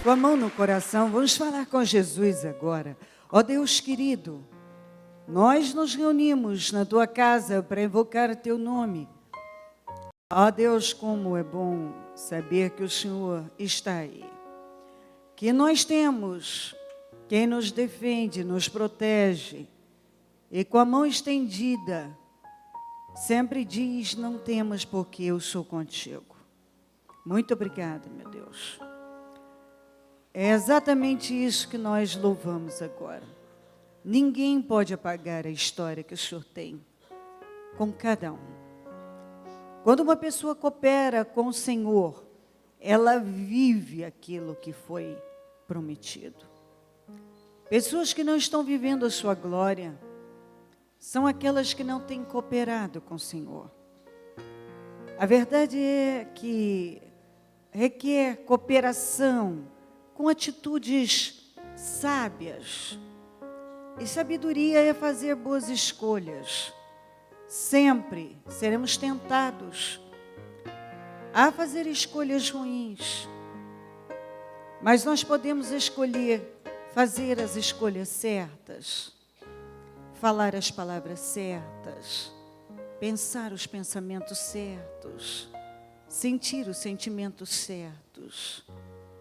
com a mão no coração, vamos falar com Jesus agora. Ó Deus querido, nós nos reunimos na tua casa para invocar teu nome. Ó Deus, como é bom saber que o Senhor está aí. Que nós temos quem nos defende, nos protege. E com a mão estendida, sempre diz, não temas porque eu sou contigo. Muito obrigada, meu Deus. É exatamente isso que nós louvamos agora. Ninguém pode apagar a história que o Senhor tem com cada um. Quando uma pessoa coopera com o Senhor, ela vive aquilo que foi prometido. Pessoas que não estão vivendo a sua glória são aquelas que não têm cooperado com o Senhor. A verdade é que requer cooperação com atitudes sábias. E sabedoria é fazer boas escolhas. Sempre seremos tentados a fazer escolhas ruins. Mas nós podemos escolher fazer as escolhas certas, falar as palavras certas, pensar os pensamentos certos, sentir os sentimentos certos.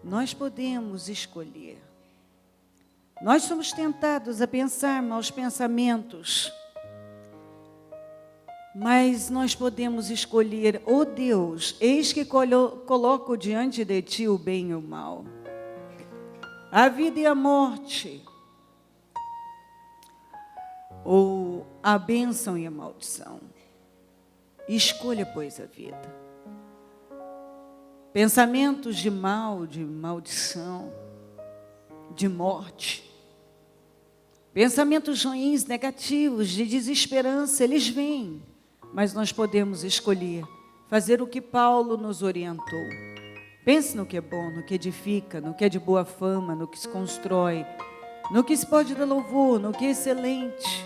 Nós podemos escolher. Nós somos tentados a pensar maus pensamentos, mas nós podemos escolher, ó Deus, eis que coloco diante de ti o bem e o mal, a vida e a morte, ou a bênção e a maldição. Escolha, pois, a vida. Pensamentos de mal, de maldição, de morte, pensamentos ruins, negativos, de desesperança, eles vêm, mas nós podemos escolher fazer o que Paulo nos orientou. Pense no que é bom, no que edifica, no que é de boa fama, no que se constrói, no que se pode dar louvor, no que é excelente.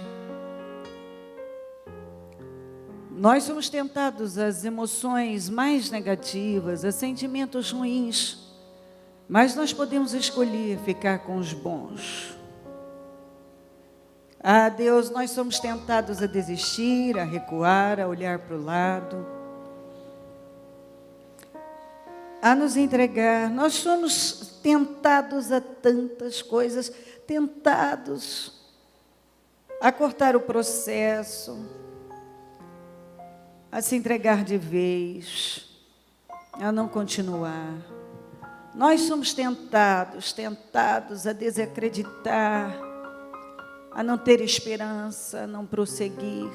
Nós somos tentados às emoções mais negativas, a sentimentos ruins, mas nós podemos escolher ficar com os bons. Ah, Deus, nós somos tentados a desistir, a recuar, a olhar para o lado, a nos entregar. Nós somos tentados a tantas coisas, tentados a cortar o processo, a se entregar de vez, a não continuar. Nós somos tentados a desacreditar, a não ter esperança, a não prosseguir.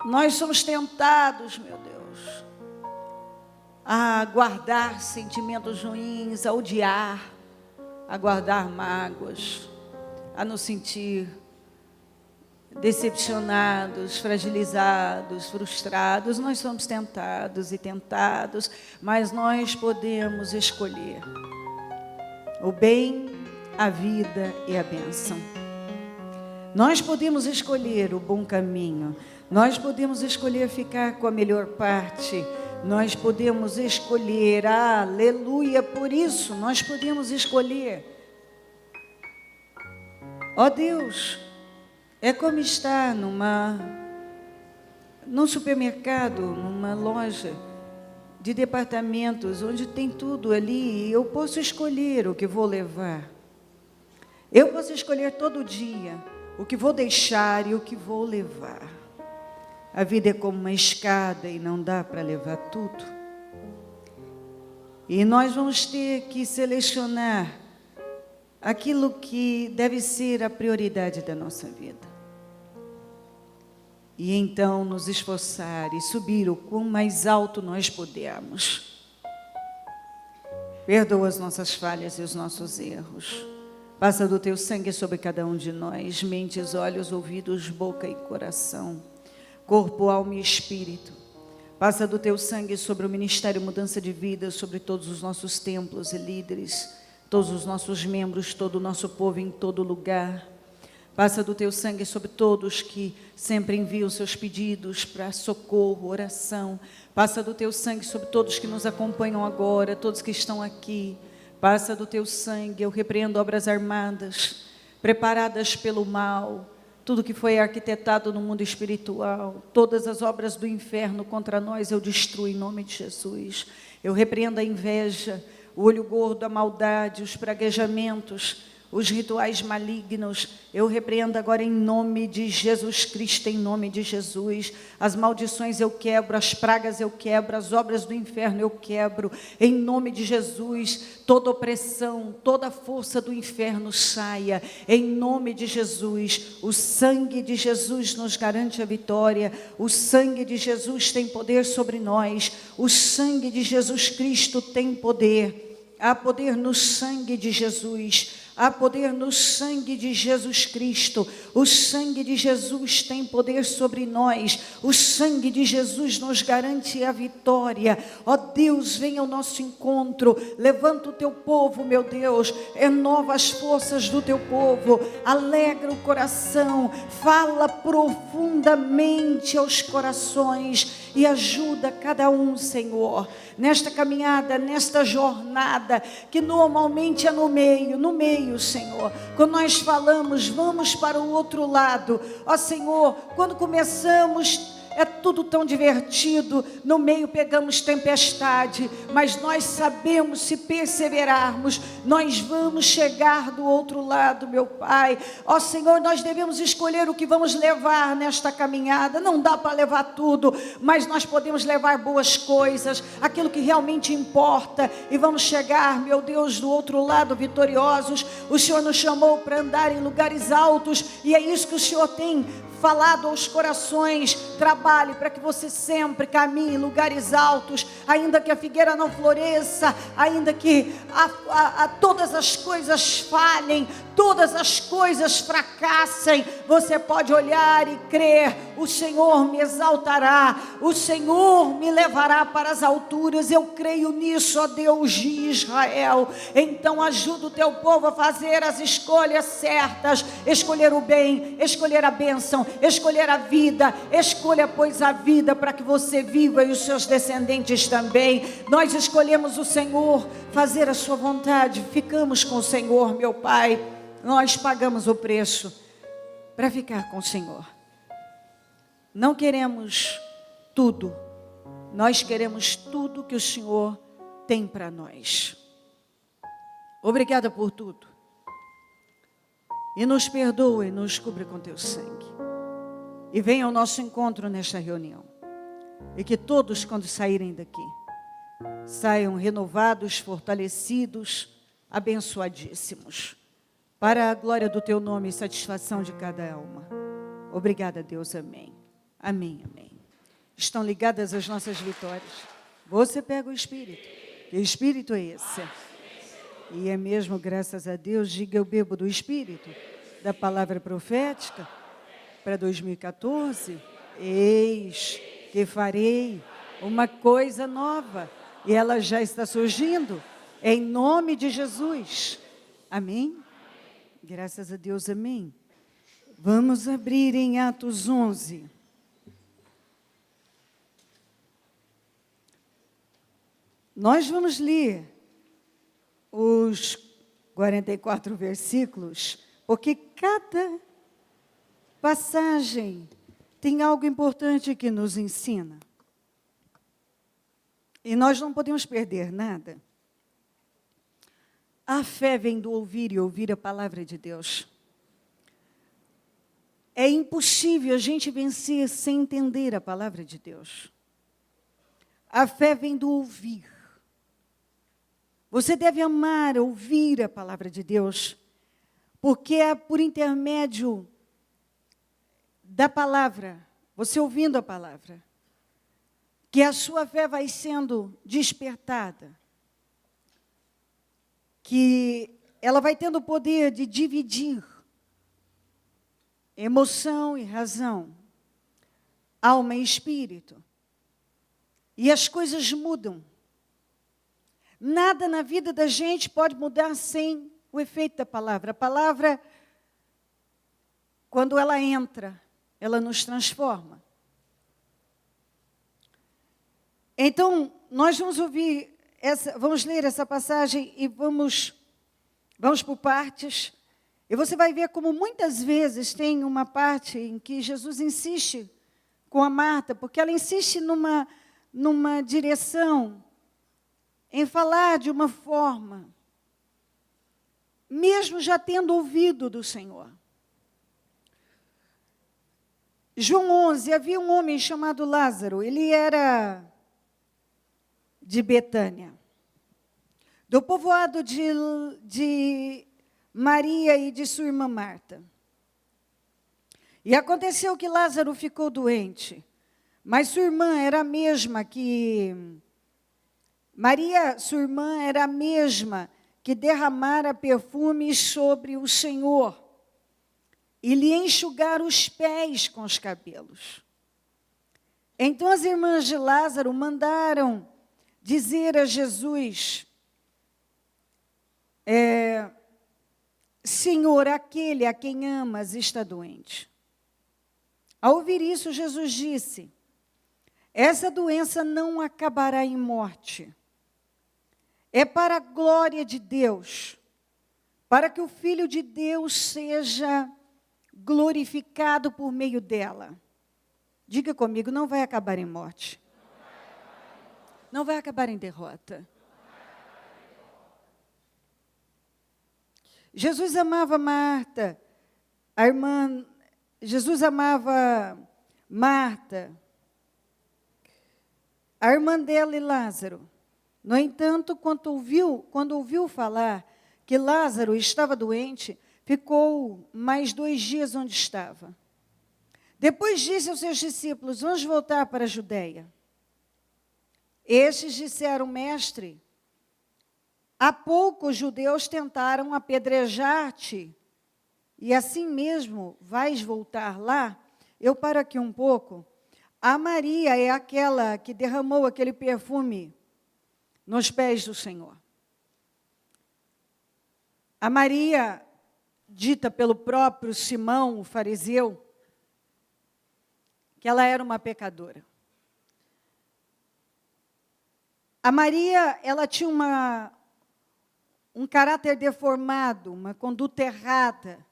Nós somos tentados, meu Deus, a guardar sentimentos ruins, a odiar, a guardar mágoas, a nos sentir decepcionados, fragilizados, frustrados. Nós somos tentados e tentados, mas nós podemos escolher o bem, a vida e a bênção. Nós podemos escolher o bom caminho, nós podemos escolher ficar com a melhor parte, nós podemos escolher, aleluia, por isso nós podemos escolher. Ó Deus, é como estar num supermercado, numa loja de departamentos, onde tem tudo ali, e eu posso escolher o que vou levar. Eu posso escolher todo dia o que vou deixar e o que vou levar. A vida é como uma escada e não dá para levar tudo. E nós vamos ter que selecionar aquilo que deve ser a prioridade da nossa vida. E então nos esforçar e subir o quão mais alto nós pudermos. Perdoa as nossas falhas e os nossos erros. Passa do teu sangue sobre cada um de nós, mentes, olhos, ouvidos, boca e coração, corpo, alma e espírito. Passa do teu sangue sobre o Ministério Mudança de Vida, sobre todos os nossos templos e líderes, todos os nossos membros, todo o nosso povo em todo lugar. Passa do teu sangue sobre todos que sempre enviam seus pedidos para socorro, oração. Passa do teu sangue sobre todos que nos acompanham agora, todos que estão aqui. Passa do teu sangue, eu repreendo obras armadas, preparadas pelo mal, tudo que foi arquitetado no mundo espiritual, todas as obras do inferno contra nós, eu destruo em nome de Jesus. Eu repreendo a inveja, o olho gordo, a maldade, os praguejamentos, os rituais malignos, eu repreendo agora em nome de Jesus Cristo, em nome de Jesus. As maldições eu quebro, as pragas eu quebro, as obras do inferno eu quebro, em nome de Jesus. Toda opressão, toda força do inferno saia, em nome de Jesus. O sangue de Jesus nos garante a vitória, o sangue de Jesus tem poder sobre nós, o sangue de Jesus Cristo tem poder. Há poder no sangue de Jesus, há poder no sangue de Jesus Cristo. O sangue de Jesus tem poder sobre nós, o sangue de Jesus nos garante a vitória. Ó Deus, venha ao nosso encontro, levanta o teu povo, meu Deus, renova as forças do teu povo, alegra o coração, fala profundamente aos corações e ajuda cada um, Senhor, nesta caminhada, nesta jornada, que normalmente é no meio, Senhor, quando nós falamos, vamos para o outro lado, ó Senhor, quando começamos, é tudo tão divertido, no meio pegamos tempestade, mas nós sabemos, se perseverarmos, nós vamos chegar do outro lado, meu Pai. Ó Senhor, nós devemos escolher o que vamos levar nesta caminhada, não dá para levar tudo, mas nós podemos levar boas coisas, aquilo que realmente importa, e vamos chegar, meu Deus, do outro lado vitoriosos. O Senhor nos chamou para andar em lugares altos, e é isso que o Senhor tem falado aos corações. Trabalhe para que você sempre caminhe em lugares altos, ainda que a figueira não floresça, ainda que todas as coisas falhem, todas as coisas fracassem, você pode olhar e crer: o Senhor me exaltará, o Senhor me levará para as alturas. Eu creio nisso, ó Deus de Israel. Então ajuda o teu povo a fazer as escolhas certas, escolher o bem, escolher a bênção, escolher a vida. Escolha, pois, a vida para que você viva e os seus descendentes também. Nós escolhemos o Senhor, fazer a sua vontade, ficamos com o Senhor, meu Pai. Nós pagamos o preço para ficar com o Senhor. Não queremos tudo, nós queremos tudo que o Senhor tem para nós. Obrigada por tudo. E nos perdoa e nos cubra com teu sangue. E venha ao nosso encontro nesta reunião. E que todos, quando saírem daqui, saiam renovados, fortalecidos, abençoadíssimos, para a glória do teu nome e satisfação de cada alma. Obrigada, Deus. Amém. Amém, amém. Estão ligadas as nossas vitórias. Você pega o Espírito. Que Espírito é esse? E é mesmo, graças a Deus, diga: eu bebo do Espírito, da palavra profética, para 2014. Eis que farei uma coisa nova, e ela já está surgindo, em nome de Jesus. Amém? Graças a Deus, amém. Vamos abrir em Atos 11. Nós vamos ler os 44 versículos, porque cada passagem tem algo importante que nos ensina. E nós não podemos perder nada. A fé vem do ouvir e ouvir a palavra de Deus. É impossível a gente vencer sem entender a palavra de Deus. A fé vem do ouvir. Você deve amar, ouvir a palavra de Deus, porque é por intermédio da palavra, você ouvindo a palavra, que a sua fé vai sendo despertada, que ela vai tendo o poder de dividir emoção e razão, alma e espírito, e as coisas mudam. Nada na vida da gente pode mudar sem o efeito da palavra. A palavra, quando ela entra, ela nos transforma. Então, nós vamos ouvir vamos ler essa passagem e vamos por partes. E você vai ver como muitas vezes tem uma parte em que Jesus insiste com a Marta, porque ela insiste numa direção, em falar de uma forma, mesmo já tendo ouvido do Senhor. João 11, havia um homem chamado Lázaro, ele era de Betânia, do povoado de Maria e de sua irmã Marta. E aconteceu que Lázaro ficou doente, mas sua irmã era a mesma que... Maria, sua irmã, era a mesma que derramara perfume sobre o Senhor e lhe enxugara os pés com os cabelos. Então as irmãs de Lázaro mandaram dizer a Jesus, Senhor, aquele a quem amas está doente. Ao ouvir isso, Jesus disse, essa doença não acabará em morte. É para a glória de Deus, para que o Filho de Deus seja glorificado por meio dela. Diga comigo, não vai acabar em morte. Não vai acabar em derrota. Jesus amava Marta, a irmã... Jesus amava Marta, a irmã dela e Lázaro. No entanto, quando ouviu falar que Lázaro estava doente, ficou mais 2 dias onde estava. Depois disse aos seus discípulos, vamos voltar para a Judeia. Estes disseram, mestre, há pouco os judeus tentaram apedrejar-te, e assim mesmo vais voltar lá? Eu paro aqui um pouco. A Maria é aquela que derramou aquele perfume nos pés do Senhor. A Maria, dita pelo próprio Simão, o fariseu, que ela era uma pecadora. A Maria, ela tinha um caráter deformado, uma conduta errada.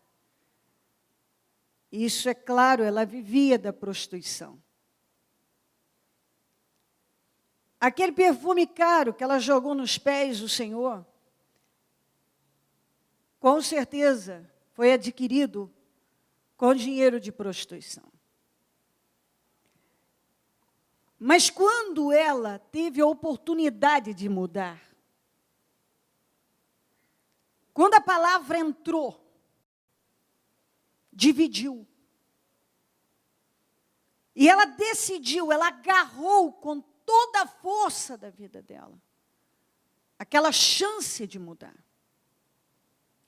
Isso é claro, ela vivia da prostituição. Aquele perfume caro que ela jogou nos pés do Senhor, com certeza foi adquirido com dinheiro de prostituição. Mas quando ela teve a oportunidade de mudar, quando a palavra entrou, dividiu. E ela decidiu, ela agarrou com toda a força da vida dela aquela chance de mudar.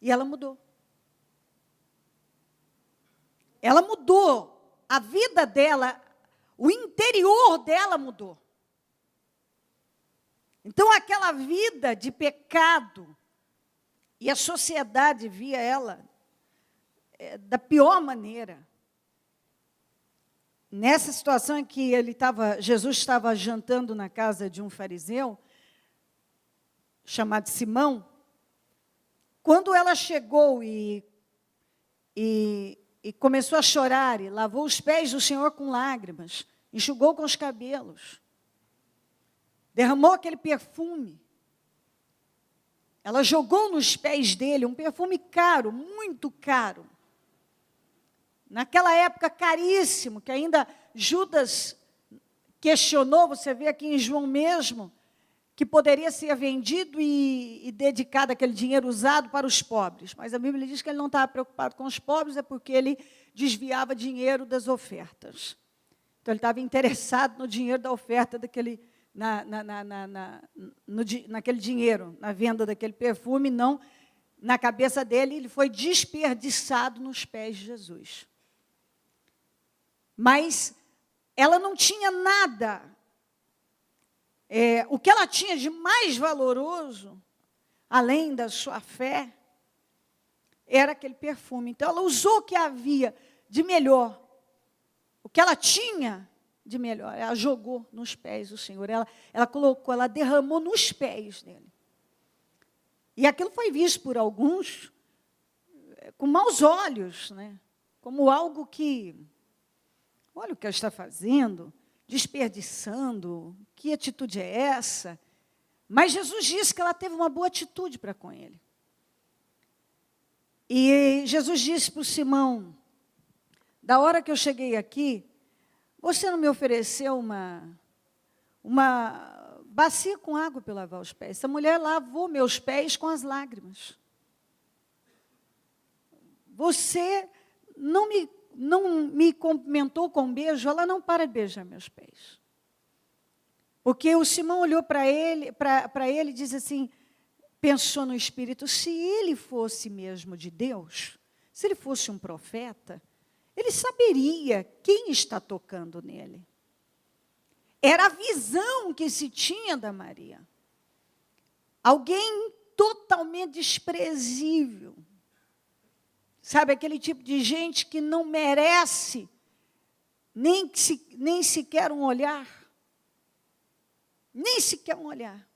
E ela mudou. Ela mudou. A vida dela, o interior dela mudou. Então, aquela vida de pecado, e a sociedade via ela da pior maneira. Nessa situação em que Jesus estava jantando na casa de um fariseu, chamado Simão, quando ela chegou e começou a chorar, e lavou os pés do Senhor com lágrimas, enxugou com os cabelos, derramou aquele perfume, ela jogou nos pés dele um perfume caro, muito caro, naquela época caríssimo, que ainda Judas questionou, você vê aqui em João mesmo, que poderia ser vendido e dedicado aquele dinheiro usado para os pobres. Mas a Bíblia diz que ele não estava preocupado com os pobres, é porque ele desviava dinheiro das ofertas. Então, ele estava interessado no dinheiro da oferta, naquele dinheiro, na venda daquele perfume, não na cabeça dele, ele foi desperdiçado nos pés de Jesus. Mas ela não tinha nada. O que ela tinha de mais valoroso, além da sua fé, era aquele perfume. Então, ela usou o que havia de melhor. O que ela tinha de melhor? Ela jogou nos pés do Senhor. Ela colocou, ela derramou nos pés dele. E aquilo foi visto por alguns com maus olhos, né? Como algo que, olha o que ela está fazendo, desperdiçando, que atitude é essa? Mas Jesus disse que ela teve uma boa atitude para com ele. E Jesus disse para o Simão, da hora que eu cheguei aqui, você não me ofereceu uma bacia com água para lavar os pés. Essa mulher lavou meus pés com as lágrimas. Você não me cumprimentou com um beijo, ela não para de beijar meus pés. Porque o Simão olhou para ele e disse assim, pensou no Espírito, se ele fosse mesmo de Deus, se ele fosse um profeta, ele saberia quem está tocando nele. Era a visão que se tinha da Maria. Alguém totalmente desprezível. Sabe, aquele tipo de gente que não merece nem sequer um olhar. Nem sequer um olhar.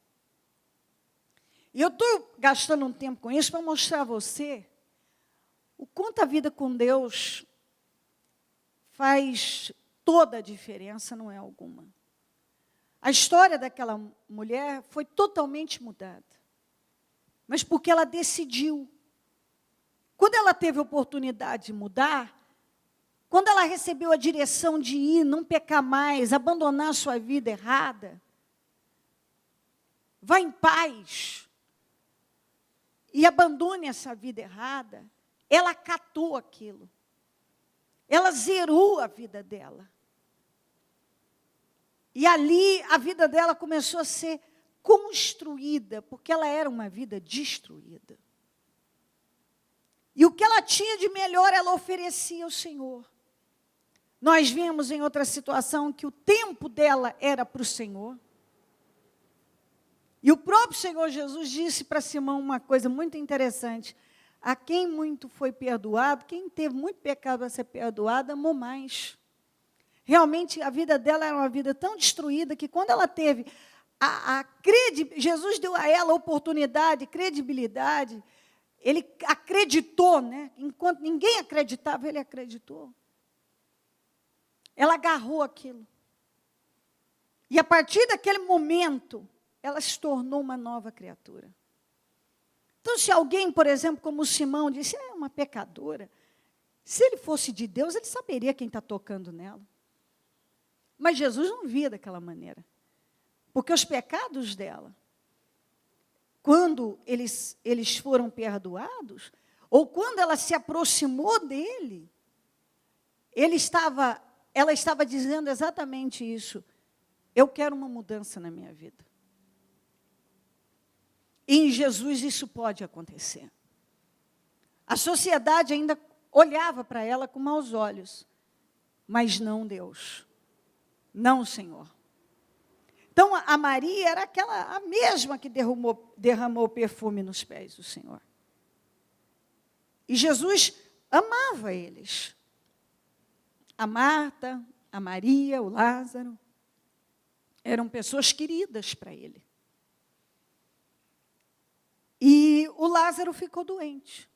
E eu estou gastando um tempo com isso para mostrar a você o quanto a vida com Deus faz toda a diferença, não é alguma. A história daquela mulher foi totalmente mudada. Mas porque ela decidiu. Quando ela teve a oportunidade de mudar, quando ela recebeu a direção de ir, não pecar mais, abandonar a sua vida errada, vá em paz e abandone essa vida errada, ela acatou aquilo. Ela zerou a vida dela. E ali a vida dela começou a ser construída, porque ela era uma vida destruída. E o que ela tinha de melhor, ela oferecia ao Senhor. Nós vimos em outra situação que o tempo dela era para o Senhor. E o próprio Senhor Jesus disse para Simão uma coisa muito interessante. A quem muito foi perdoado, quem teve muito pecado a ser perdoado, amou mais. Realmente, a vida dela era uma vida tão destruída que quando ela teve Jesus deu a ela oportunidade, credibilidade. Ele acreditou, né? Enquanto ninguém acreditava, ele acreditou. Ela agarrou aquilo. E a partir daquele momento, ela se tornou uma nova criatura. Então, se alguém, por exemplo, como o Simão, disse, é uma pecadora, se ele fosse de Deus, ele saberia quem está tocando nela. Mas Jesus não via daquela maneira. Porque os pecados dela, quando eles foram perdoados, ou quando ela se aproximou dele, ela estava dizendo exatamente isso. Eu quero uma mudança na minha vida. E em Jesus isso pode acontecer. A sociedade ainda olhava para ela com maus olhos, mas não Deus, não o Senhor. Então, a Maria era a mesma que derramou perfume nos pés do Senhor. E Jesus amava eles. A Marta, a Maria, o Lázaro, eram pessoas queridas para ele. E o Lázaro ficou doente.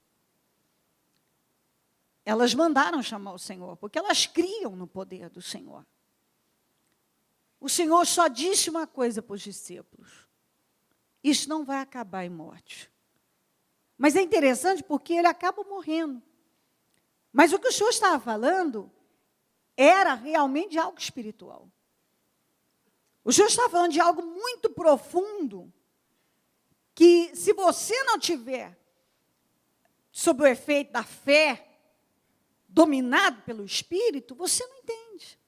Elas mandaram chamar o Senhor, porque elas criam no poder do Senhor. O Senhor só disse uma coisa para os discípulos. Isso não vai acabar em morte. Mas é interessante porque ele acaba morrendo. Mas o que o Senhor estava falando era realmente algo espiritual. O Senhor estava falando de algo muito profundo, que se você não tiver sob o efeito da fé, dominado pelo Espírito, você não entende.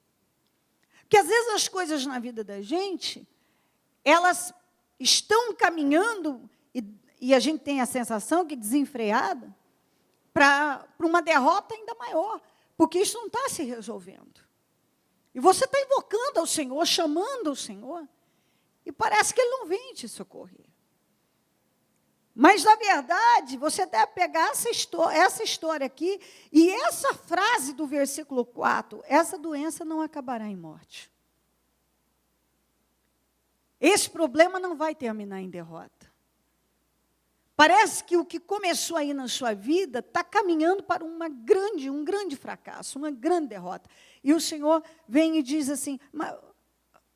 Porque às vezes as coisas na vida da gente, elas estão caminhando, e a gente tem a sensação que desenfreada, para uma derrota ainda maior, porque isso não está se resolvendo. E você está invocando ao Senhor, chamando ao Senhor, e parece que Ele não vem te socorrer. Mas, na verdade, você deve pegar essa história aqui, e essa frase do versículo 4, essa doença não acabará em morte. esse problema não vai terminar em derrota. Parece que o que começou aí na sua vida está caminhando para um grande fracasso, uma grande derrota. E o Senhor vem e diz assim,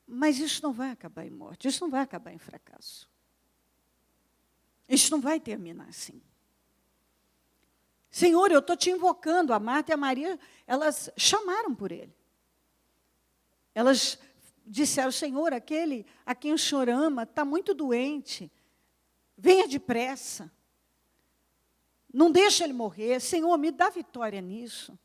mas isso não vai acabar em morte, isso não vai acabar em fracasso. Isso não vai terminar assim. Senhor, eu estou te invocando. A Marta e a Maria, elas chamaram por ele. Elas disseram, Senhor, aquele a quem o Senhor ama está muito doente. Venha depressa. Não deixa ele morrer. Senhor, me dá vitória nisso.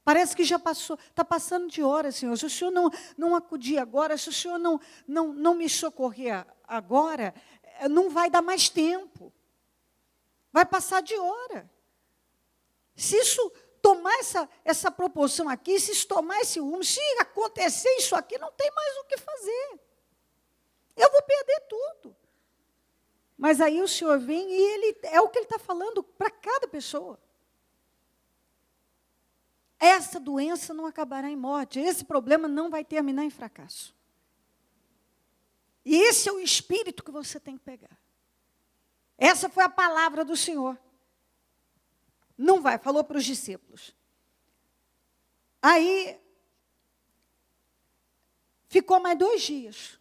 Parece que já passou, está passando de hora, Senhor. Se o Senhor não acudir agora, se o Senhor não me socorrer agora, não vai dar mais tempo. Vai passar de hora. Se isso tomar essa proporção aqui, se isso tomar esse rumo, se acontecer isso aqui, não tem mais o que fazer. Eu vou perder tudo. Mas aí o Senhor vem e é o que Ele está falando para cada pessoa. Essa doença não acabará em morte, esse problema não vai terminar em fracasso. E esse é o espírito que você tem que pegar. Essa foi a palavra do Senhor. Não vai, falou para os discípulos. Aí, ficou mais 2 dias.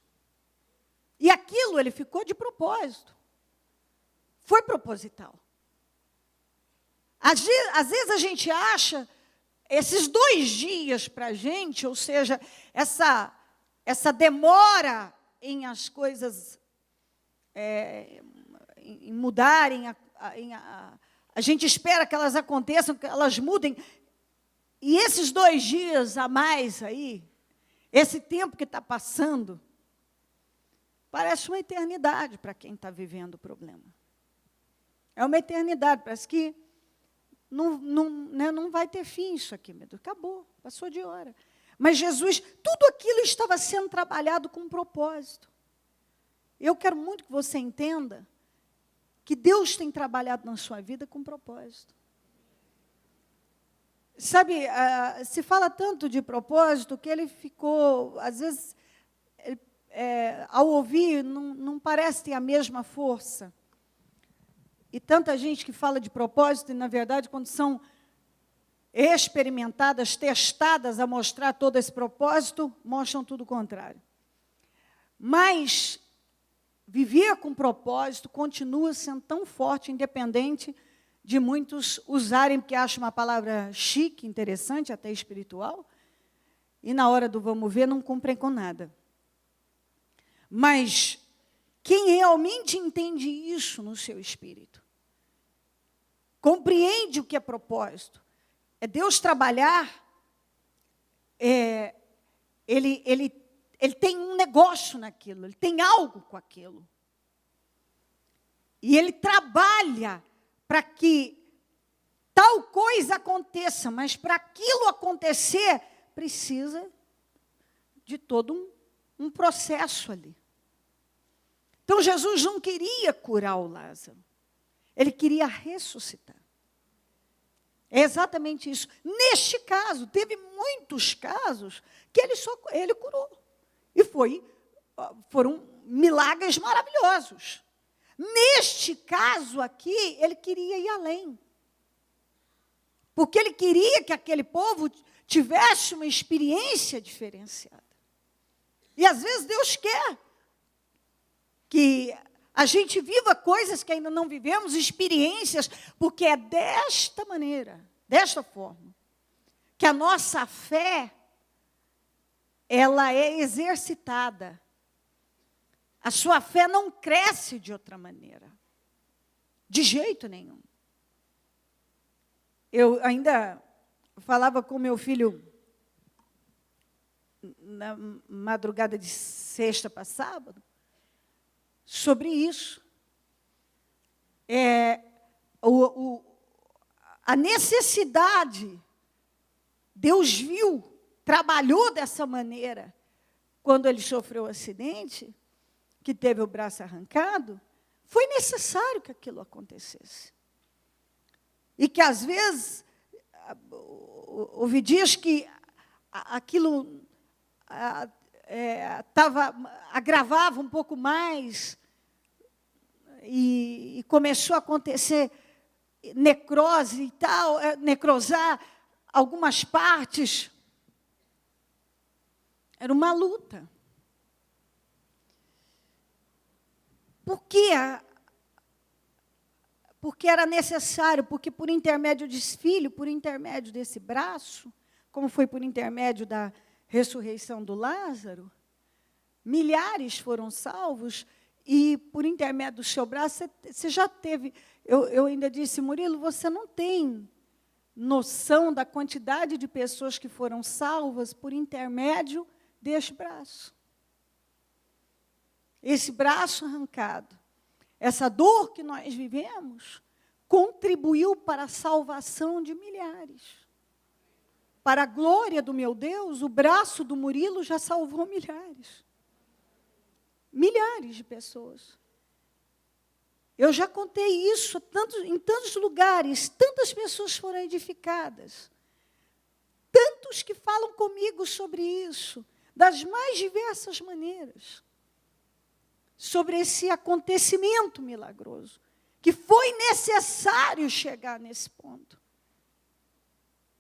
E aquilo ele ficou de propósito. Foi proposital. Às vezes a gente acha esses 2 dias para a gente, ou seja, essa demora em as coisas em mudarem, a gente espera que elas aconteçam, que elas mudem. E esses 2 dias a mais aí, esse tempo que está passando, parece uma eternidade para quem está vivendo o problema. É uma eternidade, parece que não vai ter fim isso aqui, meu Deus. Acabou, passou de hora. Mas Jesus, tudo aquilo estava sendo trabalhado com um propósito. Eu quero muito que você entenda que Deus tem trabalhado na sua vida com propósito. Sabe, se fala tanto de propósito que ele ficou, às vezes, ao ouvir, não parece ter a mesma força. E tanta gente que fala de propósito, e, na verdade, quando são experimentadas, testadas a mostrar todo esse propósito, mostram tudo o contrário. Mas viver com propósito continua sendo tão forte, independente de muitos usarem, porque acham uma palavra chique, interessante, até espiritual, e na hora do vamos ver, não cumprem com nada. Mas quem realmente entende isso no seu espírito, compreende o que é propósito, é Deus trabalhar, ele tem um negócio naquilo, ele tem algo com aquilo. E ele trabalha para que tal coisa aconteça, mas para aquilo acontecer, precisa de todo um processo ali. Então, Jesus não queria curar o Lázaro, ele queria ressuscitar. É exatamente isso. Neste caso, teve muitos casos que ele curou. E foram milagres maravilhosos. Neste caso aqui, ele queria ir além. Porque ele queria que aquele povo tivesse uma experiência diferenciada. E às vezes Deus quer que a gente viva coisas que ainda não vivemos, experiências, porque é desta maneira, desta forma, que a nossa fé, ela é exercitada. A sua fé não cresce de outra maneira, de jeito nenhum. Eu ainda falava com meu filho na madrugada de sexta para sábado, sobre isso. A necessidade, Deus viu, trabalhou dessa maneira, quando ele sofreu o acidente, que teve o braço arrancado, foi necessário que aquilo acontecesse. E que, às vezes, houve dias que aquilo agravava um pouco mais, e começou a acontecer necrose e tal, necrosar algumas partes. Era uma luta. Por quê? Porque era necessário, porque por intermédio desse filho, por intermédio desse braço, como foi por intermédio da ressurreição do Lázaro, milhares foram salvos, e por intermédio do seu braço, você já teve... Eu ainda disse, Murilo, você não tem noção da quantidade de pessoas que foram salvas por intermédio deste braço. Esse braço arrancado, essa dor que nós vivemos, contribuiu para a salvação de milhares. Para a glória do meu Deus, o braço do Murilo já salvou milhares. Milhares de pessoas. Eu já contei isso em tantos lugares, tantas pessoas foram edificadas. Tantos que falam comigo sobre isso, das mais diversas maneiras. Sobre esse acontecimento milagroso, que foi necessário chegar nesse ponto.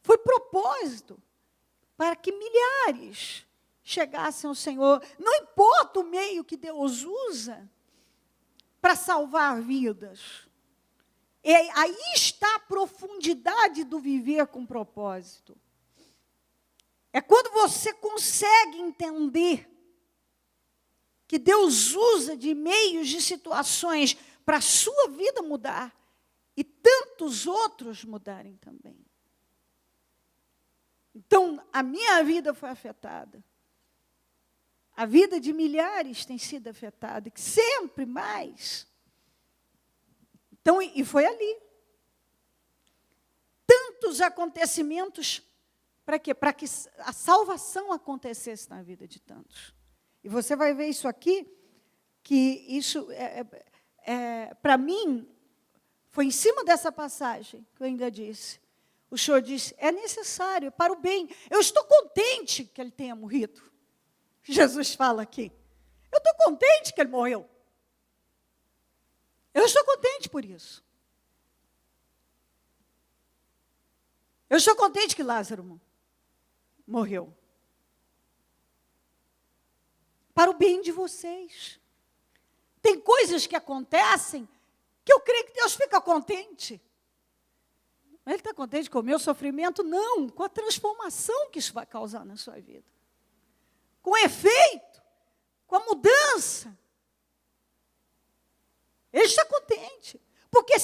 Foi propósito para que milhares chegassem ao Senhor. Não importa o meio que Deus usa para salvar vidas. Aí está a profundidade do viver com propósito. É quando você consegue entender que Deus usa de meios, de situações, para a sua vida mudar, e tantos outros mudarem também. Então, a minha vida foi afetada. A vida de milhares tem sido afetada, e sempre mais. Então, e foi ali. Tantos acontecimentos, para quê? Para que a salvação acontecesse na vida de tantos. E você vai ver isso aqui, que isso, para mim, foi em cima dessa passagem que eu ainda disse. O Senhor disse, é necessário, para o bem. Eu estou contente que ele tenha morrido. Jesus fala aqui. Eu estou contente que ele morreu. Eu estou contente por isso. Eu estou contente que Lázaro morreu. Para o bem de vocês. Tem coisas que acontecem que eu creio que Deus fica contente. Ele está contente com o meu sofrimento? Não, com a transformação que isso vai causar na sua vida. Com o efeito, com a mudança. Ele está contente. Porque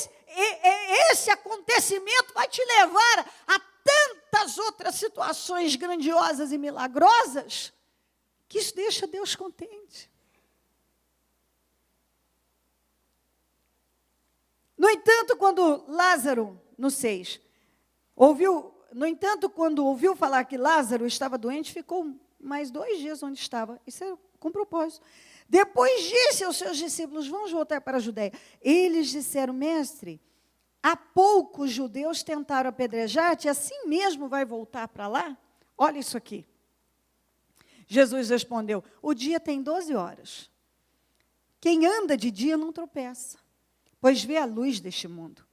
esse acontecimento vai te levar a tantas outras situações grandiosas e milagrosas, que isso deixa Deus contente. No entanto, quando Lázaro, no 6, quando ouviu falar que Lázaro estava doente, ficou mais 2 dias onde estava. Isso é com propósito. Depois disse aos seus discípulos, vamos voltar para a Judeia. Eles disseram, mestre, há pouco os judeus tentaram apedrejar-te, assim mesmo vai voltar para lá? Olha isso aqui. Jesus respondeu, o dia tem 12 horas. Quem anda de dia não tropeça, pois vê a luz deste mundo.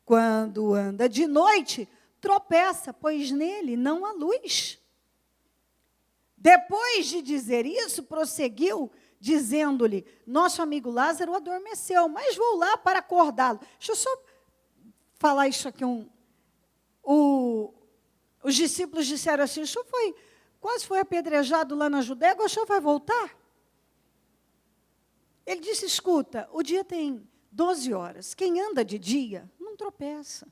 Quando anda de noite, tropeça, pois nele não há luz. Depois de dizer isso, prosseguiu, dizendo-lhe, nosso amigo Lázaro adormeceu, mas vou lá para acordá-lo. Deixa eu só falar isso aqui. Os discípulos disseram assim, o senhor quase foi apedrejado lá na Judéia, agora o senhor vai voltar? Ele disse, escuta, o dia tem 12 horas, quem anda de dia não tropeça.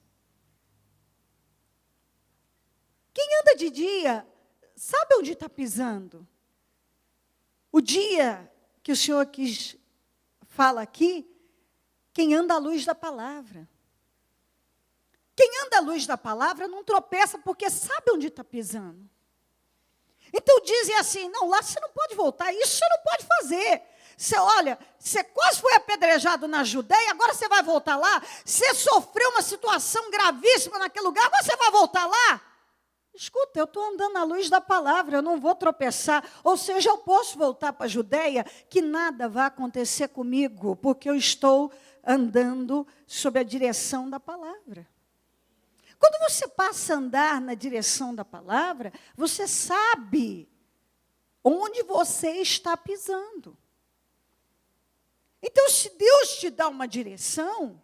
Quem anda de dia, sabe onde está pisando? O dia que o Senhor fala aqui, quem anda à luz da palavra. Quem anda à luz da palavra não tropeça porque sabe onde está pisando. Então dizem assim, não, lá você não pode voltar, isso você não pode fazer. Você quase foi apedrejado na Judéia, agora você vai voltar lá? Você sofreu uma situação gravíssima naquele lugar, agora você vai voltar lá? Escuta, eu estou andando à luz da palavra, eu não vou tropeçar. Ou seja, eu posso voltar para a Judeia, que nada vai acontecer comigo, porque eu estou andando sob a direção da palavra. Quando você passa a andar na direção da palavra, você sabe onde você está pisando. Então, se Deus te dá uma direção,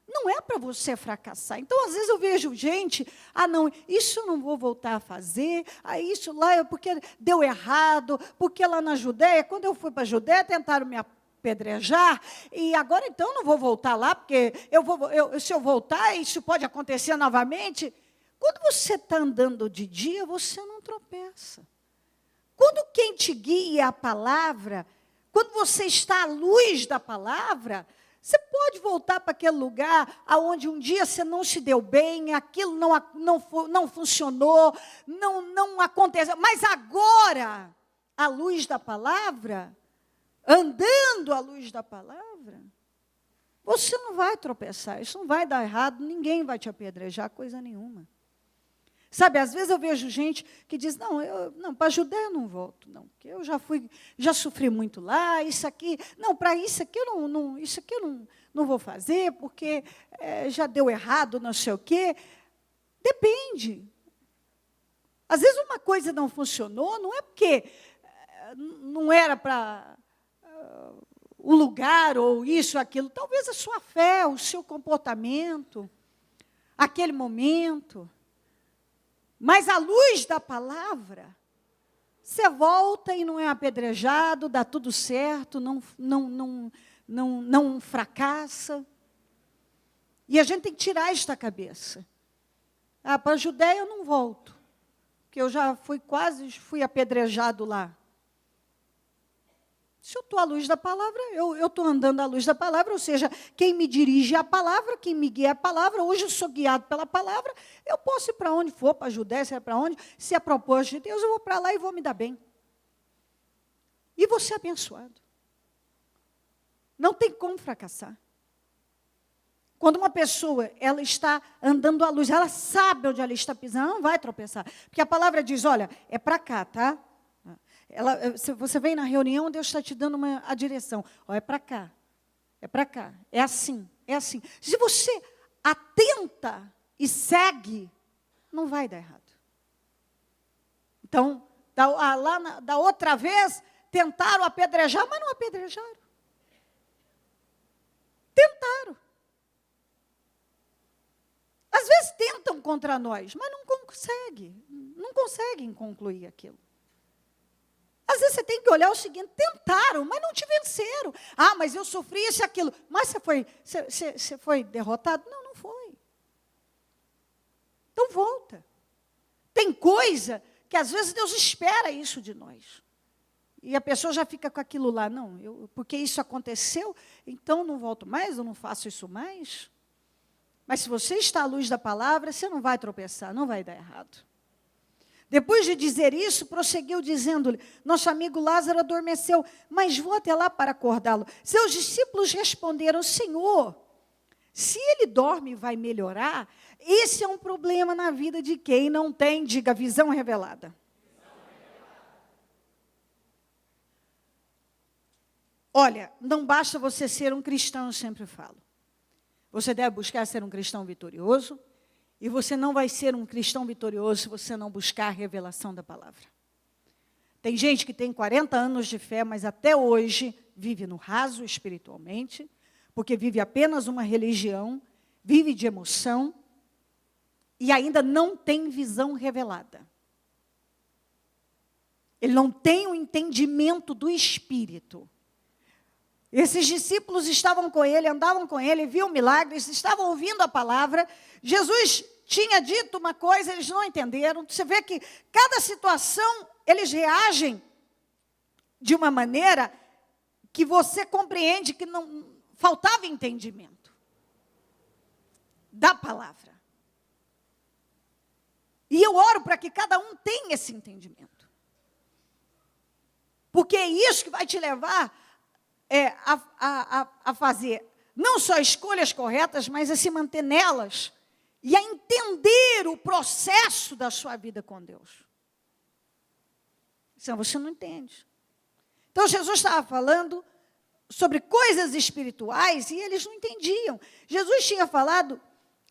não é para você fracassar. Então, às vezes eu vejo gente, não, isso eu não vou voltar a fazer, isso lá é porque deu errado, porque lá na Judéia, quando eu fui para a Judéia, tentaram me apedrejar, e agora então não vou voltar lá, porque se eu voltar, isso pode acontecer novamente. Quando você está andando de dia, você não tropeça. Quando quem te guia é a palavra, quando você está à luz da palavra, você pode voltar para aquele lugar onde um dia você não se deu bem, aquilo não funcionou, não aconteceu. Mas agora, à luz da palavra, andando à luz da palavra, você não vai tropeçar, isso não vai dar errado, ninguém vai te apedrejar, coisa nenhuma. Sabe, às vezes eu vejo gente que diz, não, para a Judéia eu não volto, não, porque eu já sofri muito lá, para isso aqui eu não vou fazer, porque já deu errado, não sei o quê. Depende. Às vezes uma coisa não funcionou, não é porque não era para o lugar, ou isso, aquilo, talvez a sua fé, o seu comportamento, aquele momento. Mas à luz da palavra, você volta e não é apedrejado, dá tudo certo, não fracassa. E a gente tem que tirar isso da cabeça. Para a Judéia eu não volto, porque eu já fui apedrejado lá. Se eu estou à luz da palavra, eu estou andando à luz da palavra, ou seja, quem me dirige é a palavra, quem me guia é a palavra. Hoje eu sou guiado pela palavra, eu posso ir para onde for, para a Judéia, se é para onde, se é propósito de Deus, eu vou para lá e vou me dar bem. E vou ser abençoado. Não tem como fracassar. Quando uma pessoa ela está andando à luz, ela sabe onde ela está pisando, ela não vai tropeçar. Porque a palavra diz, olha, é para cá, tá? Se você vem na reunião, Deus está te dando a direção. É para cá, é assim, é assim. Se você atenta e segue, não vai dar errado. Então, da outra vez, tentaram apedrejar, mas não apedrejaram. Tentaram. Às vezes tentam contra nós, mas não conseguem concluir aquilo. Às vezes você tem que olhar o seguinte, tentaram, mas não te venceram. Mas eu sofri isso e aquilo. Mas você foi derrotado? Não foi. Então volta. Tem coisa que às vezes Deus espera isso de nós. E a pessoa já fica com aquilo lá. Porque isso aconteceu, então não volto mais, eu não faço isso mais. Mas se você está à luz da palavra, você não vai tropeçar, não vai dar errado. Depois de dizer isso, prosseguiu dizendo-lhe, nosso amigo Lázaro adormeceu, mas vou até lá para acordá-lo. Seus discípulos responderam, Senhor, se ele dorme e vai melhorar, esse é um problema na vida de quem não tem, diga, visão revelada. Olha, não basta você ser um cristão, eu sempre falo. Você deve buscar ser um cristão vitorioso, e você não vai ser um cristão vitorioso se você não buscar a revelação da palavra. Tem gente que tem 40 anos de fé, mas até hoje vive no raso espiritualmente, porque vive apenas uma religião, vive de emoção, e ainda não tem visão revelada. Ele não tem o entendimento do Espírito. Esses discípulos estavam com ele, andavam com ele, viam milagres, estavam ouvindo a palavra. Jesus tinha dito uma coisa, eles não entenderam. Você vê que cada situação, eles reagem de uma maneira que você compreende que não faltava entendimento da palavra. E eu oro para que cada um tenha esse entendimento. Porque é isso que vai te levar a fazer não só escolhas corretas, mas a se manter nelas e a entender o processo da sua vida com Deus. Senão você não entende. Então Jesus estava falando sobre coisas espirituais e eles não entendiam. Jesus tinha falado,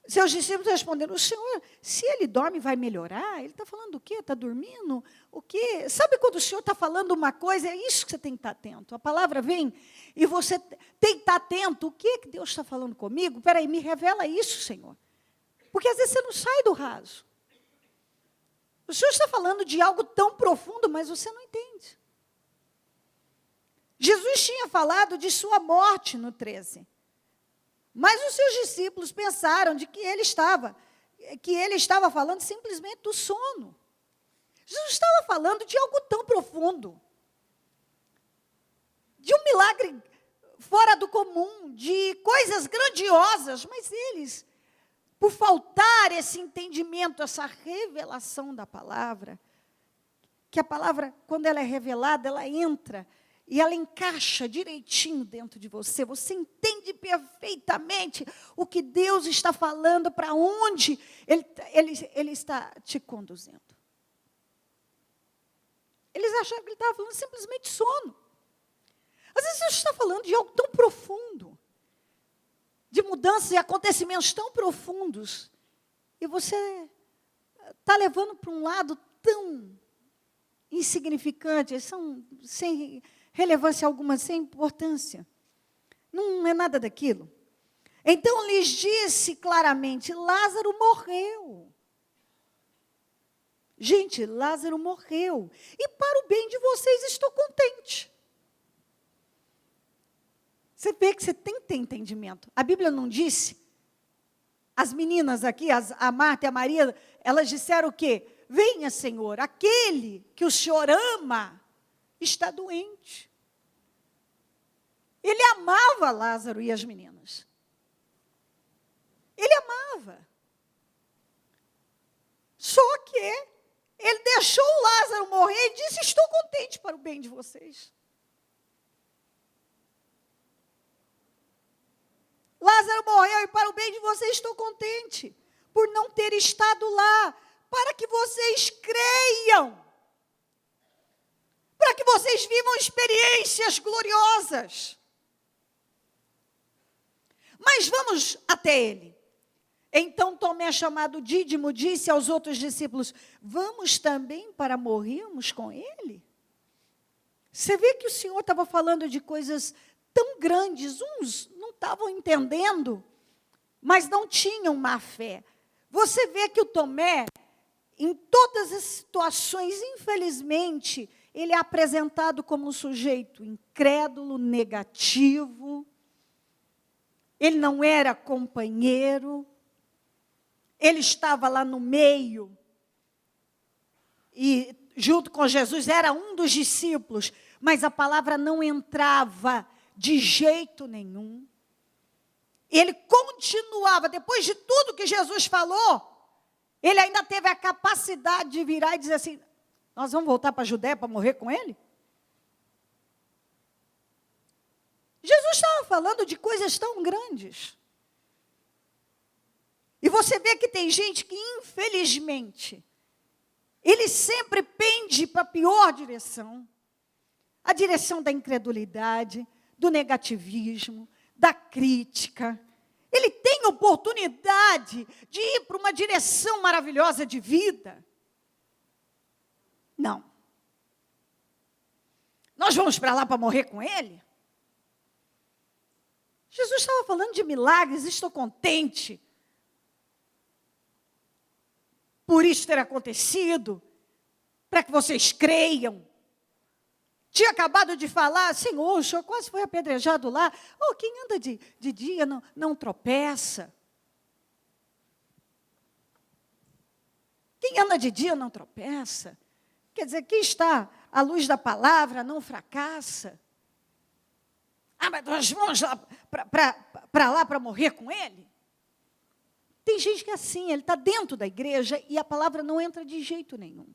seus discípulos responderam: o Senhor, se ele dorme, vai melhorar? Ele está falando o quê? Está dormindo? O quê? Sabe quando o Senhor está falando uma coisa, é isso que você tem que estar atento. A palavra vem e você tem que estar atento. O que Deus está falando comigo? Espera aí, me revela isso, Senhor. Porque às vezes você não sai do raso. O Senhor está falando de algo tão profundo, mas você não entende. Jesus tinha falado de sua morte no 13. Mas os seus discípulos pensaram de que ele estava falando simplesmente do sono. Jesus estava falando de algo tão profundo. De um milagre fora do comum, de coisas grandiosas, mas eles, por faltar esse entendimento, essa revelação da palavra, que a palavra, quando ela é revelada, ela entra e ela encaixa direitinho dentro de você. Você entende perfeitamente o que Deus está falando, para onde Ele está te conduzindo. Eles acharam que Ele estava falando simplesmente de sono. Às vezes Deus está falando de algo tão profundo, de mudanças e acontecimentos tão profundos, e você está levando para um lado tão insignificante, sem relevância alguma, sem importância. Não é nada daquilo. Então lhes disse claramente: Lázaro morreu. Gente, Lázaro morreu. E para o bem de vocês estou contente. Você vê que você tem que ter entendimento. A Bíblia não disse? As meninas aqui, a Marta e a Maria, elas disseram o quê? Venha, Senhor, aquele que o Senhor ama está doente. Ele amava Lázaro e as meninas. Ele amava. Só que ele deixou Lázaro morrer e disse: estou contente para o bem de vocês. Lázaro morreu e para o bem de vocês estou contente por não ter estado lá, para que vocês creiam, para que vocês vivam experiências gloriosas. Mas vamos até ele. Então Tomé, chamado Dídimo, disse aos outros discípulos: vamos também para morrermos com ele? Você vê que o Senhor estava falando de coisas tão grandes, uns não estavam entendendo, mas não tinham má fé. Você vê que o Tomé, em todas as situações, infelizmente, ele é apresentado como um sujeito incrédulo, negativo. Ele não era companheiro. Ele estava lá no meio. E junto com Jesus era um dos discípulos, mas a palavra não entrava de jeito nenhum. Ele continuava, depois de tudo que Jesus falou, ele ainda teve a capacidade de virar e dizer assim: nós vamos voltar para a Judéia para morrer com ele? Jesus estava falando de coisas tão grandes. E você vê que tem gente que, infelizmente, ele sempre pende para a pior direção. A direção da incredulidade, do negativismo, da crítica. Ele tem oportunidade de ir para uma direção maravilhosa de vida. Não. Nós vamos para lá para morrer com ele? Jesus estava falando de milagres, estou contente por isso ter acontecido, para que vocês creiam. Tinha acabado de falar: Senhor, o Senhor quase foi apedrejado lá. Oh, quem anda de dia não tropeça. Quem anda de dia não tropeça. Quer dizer, quem está à luz da palavra não fracassa. Ah, mas nós vamos lá para morrer com ele? Tem gente que é assim, ele está dentro da igreja e a palavra não entra de jeito nenhum.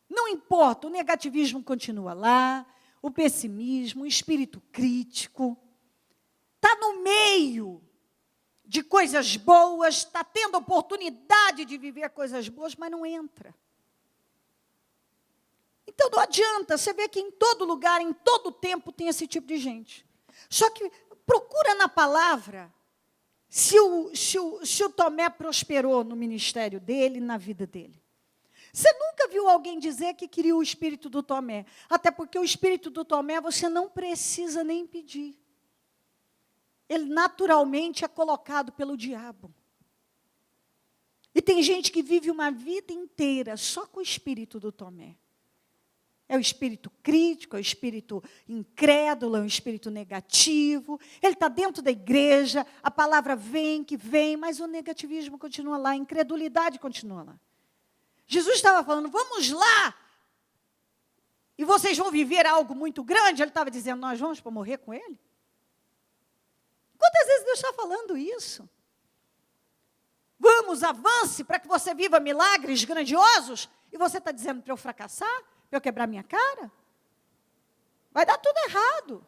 Não importa, o negativismo continua lá, o pessimismo, o espírito crítico. Está no meio de coisas coisas boas, está tendo oportunidade de viver coisas boas, mas não entra. Então não adianta, você vê que em todo lugar, em todo tempo tem esse tipo de gente. Só que procura na palavra se o Tomé prosperou no ministério dele, na vida dele. Você nunca viu alguém dizer que queria o espírito do Tomé. Até porque o espírito do Tomé você não precisa nem pedir. Ele naturalmente é colocado pelo diabo. E tem gente que vive uma vida inteira só com o espírito do Tomé. É o espírito crítico, é o espírito incrédulo, é o espírito negativo. Ele está dentro da igreja, a palavra vem, que vem, mas o negativismo continua lá, a incredulidade continua lá. Jesus estava falando, vamos lá, e vocês vão viver algo muito grande. Ele estava dizendo, nós vamos para morrer com ele? Quantas vezes Deus está falando isso? Vamos, avance para que você viva milagres grandiosos, e você está dizendo para eu fracassar? Para eu quebrar minha cara? Vai dar tudo errado.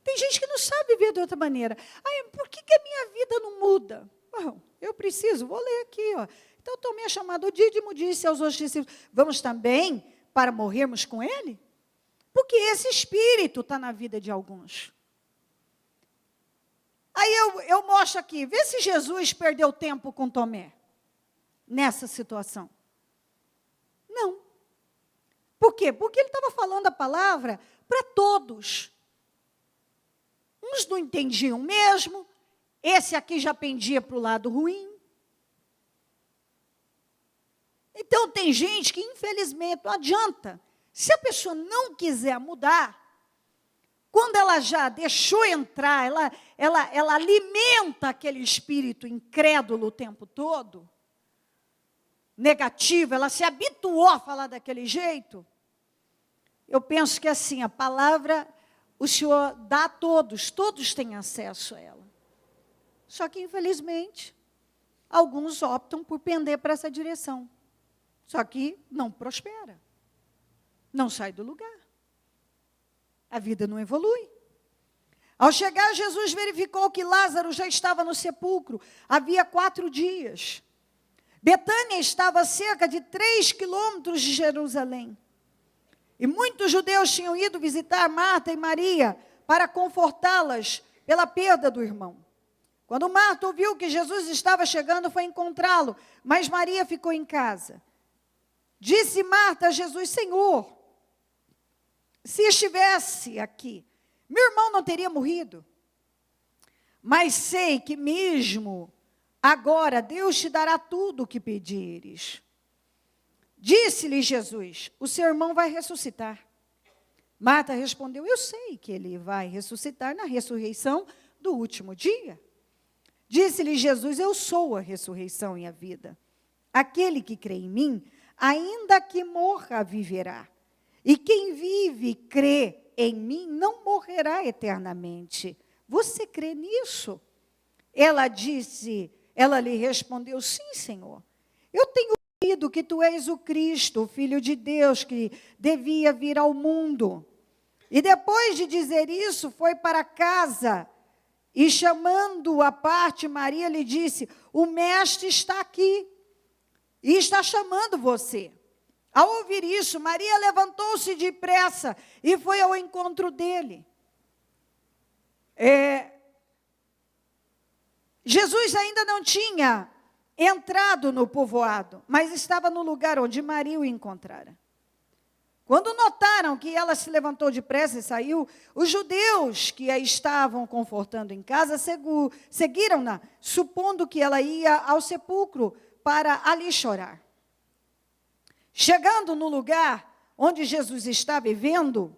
Tem gente que não sabe viver de outra maneira. Aí, por que a minha vida não muda? Bom, eu preciso, vou ler aqui. Ó. Então, Tomé, chamado Dídimo, disse aos outros discípulos, vamos também para morrermos com ele? Porque esse espírito está na vida de alguns. Aí eu mostro aqui, vê se Jesus perdeu tempo com Tomé, nessa situação. Não. Por quê? Porque ele estava falando a palavra para todos. Uns não entendiam mesmo, esse aqui já pendia para o lado ruim. Então, tem gente que, infelizmente, não adianta. Se a pessoa não quiser mudar, quando ela já deixou entrar, ela alimenta aquele espírito incrédulo o tempo todo, negativo, ela se habituou a falar daquele jeito. Eu penso que assim, a palavra, o Senhor dá a todos, todos têm acesso a ela. Só que, infelizmente, alguns optam por pender para essa direção. Só que não prospera, não sai do lugar. A vida não evolui. Ao chegar, Jesus verificou que Lázaro já estava no sepulcro, havia 4 dias. Betânia estava a cerca de 3 quilômetros de Jerusalém. E muitos judeus tinham ido visitar Marta e Maria para confortá-las pela perda do irmão. Quando Marta ouviu que Jesus estava chegando, foi encontrá-lo, mas Maria ficou em casa. Disse Marta a Jesus, Senhor, se estivesse aqui, meu irmão não teria morrido. Mas sei que mesmo agora Deus te dará tudo o que pedires. Disse-lhe Jesus, o seu irmão vai ressuscitar. Marta respondeu, eu sei que ele vai ressuscitar na ressurreição do último dia. Disse-lhe Jesus, eu sou a ressurreição e a vida. Aquele que crê em mim, ainda que morra, viverá. E quem vive e crê em mim, não morrerá eternamente. Você crê nisso? Ela lhe respondeu, sim, Senhor. Eu tenho ouvido que tu és o Cristo, o Filho de Deus, que devia vir ao mundo. E depois de dizer isso, foi para casa. E chamando-o à parte, Maria lhe disse, o mestre está aqui e está chamando você. Ao ouvir isso, Maria levantou-se depressa e foi ao encontro dele. Jesus ainda não tinha entrado no povoado, mas estava no lugar onde Maria o encontrara. Quando notaram que ela se levantou depressa e saiu, os judeus que a estavam confortando em casa seguiram-na, supondo que ela ia ao sepulcro para ali chorar. Chegando no lugar onde Jesus estava vivendo,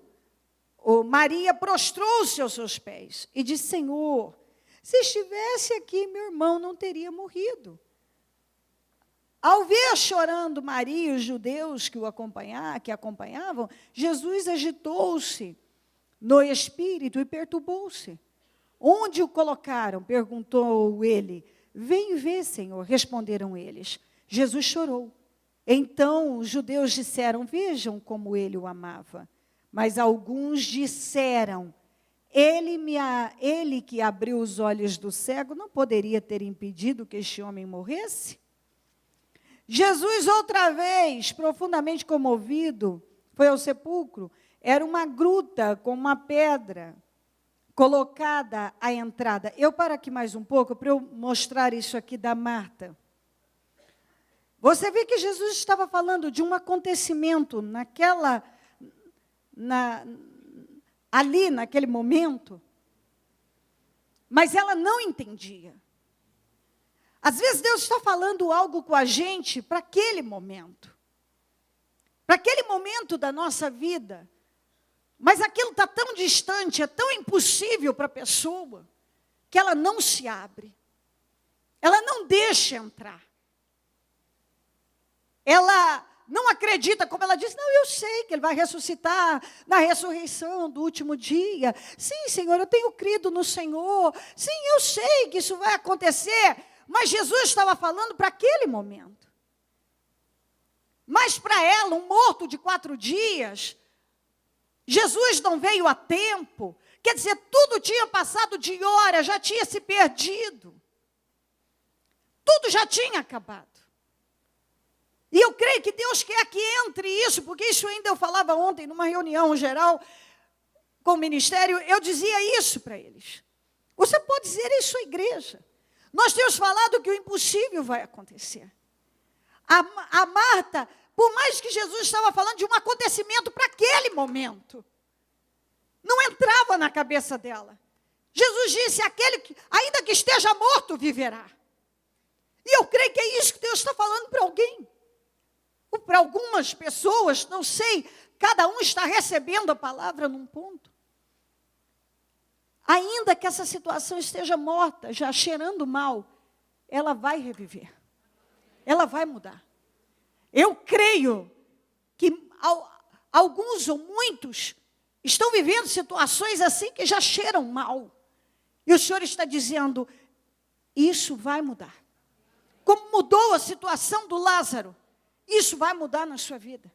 Maria prostrou-se aos seus pés e disse, Senhor, se estivesse aqui, meu irmão não teria morrido. Ao ver chorando Maria e os judeus que acompanhavam, Jesus agitou-se no espírito e perturbou-se. Onde o colocaram? Perguntou ele. Vem ver, Senhor, responderam eles. Jesus chorou. Então os judeus disseram, vejam como ele o amava. Mas alguns disseram, Ele que abriu os olhos do cego não poderia ter impedido que este homem morresse? Jesus, outra vez, profundamente comovido, foi ao sepulcro. Era uma gruta com uma pedra colocada à entrada. Eu paro aqui mais um pouco para eu mostrar isso aqui da Marta. Você vê que Jesus estava falando de um acontecimento ali naquele momento, mas ela não entendia. Às vezes Deus está falando algo com a gente para aquele momento da nossa vida, mas aquilo está tão distante, é tão impossível para a pessoa, que ela não se abre, ela não deixa entrar. Ela não acredita, como ela diz, não, eu sei que ele vai ressuscitar na ressurreição do último dia. Sim, Senhor, eu tenho crido no Senhor. Sim, eu sei que isso vai acontecer. Mas Jesus estava falando para aquele momento. Mas para ela, um morto de 4 dias, Jesus não veio a tempo. Quer dizer, tudo tinha passado de hora, já tinha se perdido. Tudo já tinha acabado. E eu creio que Deus quer que entre isso, porque isso ainda eu falava ontem, numa reunião geral com o ministério, eu dizia isso para eles. Você pode dizer isso à igreja. Nós temos falado que o impossível vai acontecer. A Marta, por mais que Jesus estava falando de um acontecimento para aquele momento, não entrava na cabeça dela. Jesus disse, aquele que, ainda que esteja morto, viverá. E eu creio que é isso que Deus está falando para alguém. Ou para algumas pessoas, não sei, cada um está recebendo a palavra num ponto. Ainda que essa situação esteja morta, já cheirando mal, ela vai reviver. Ela vai mudar. Eu creio que alguns ou muitos estão vivendo situações assim que já cheiram mal. E o Senhor está dizendo, isso vai mudar. Como mudou a situação do Lázaro, isso vai mudar na sua vida.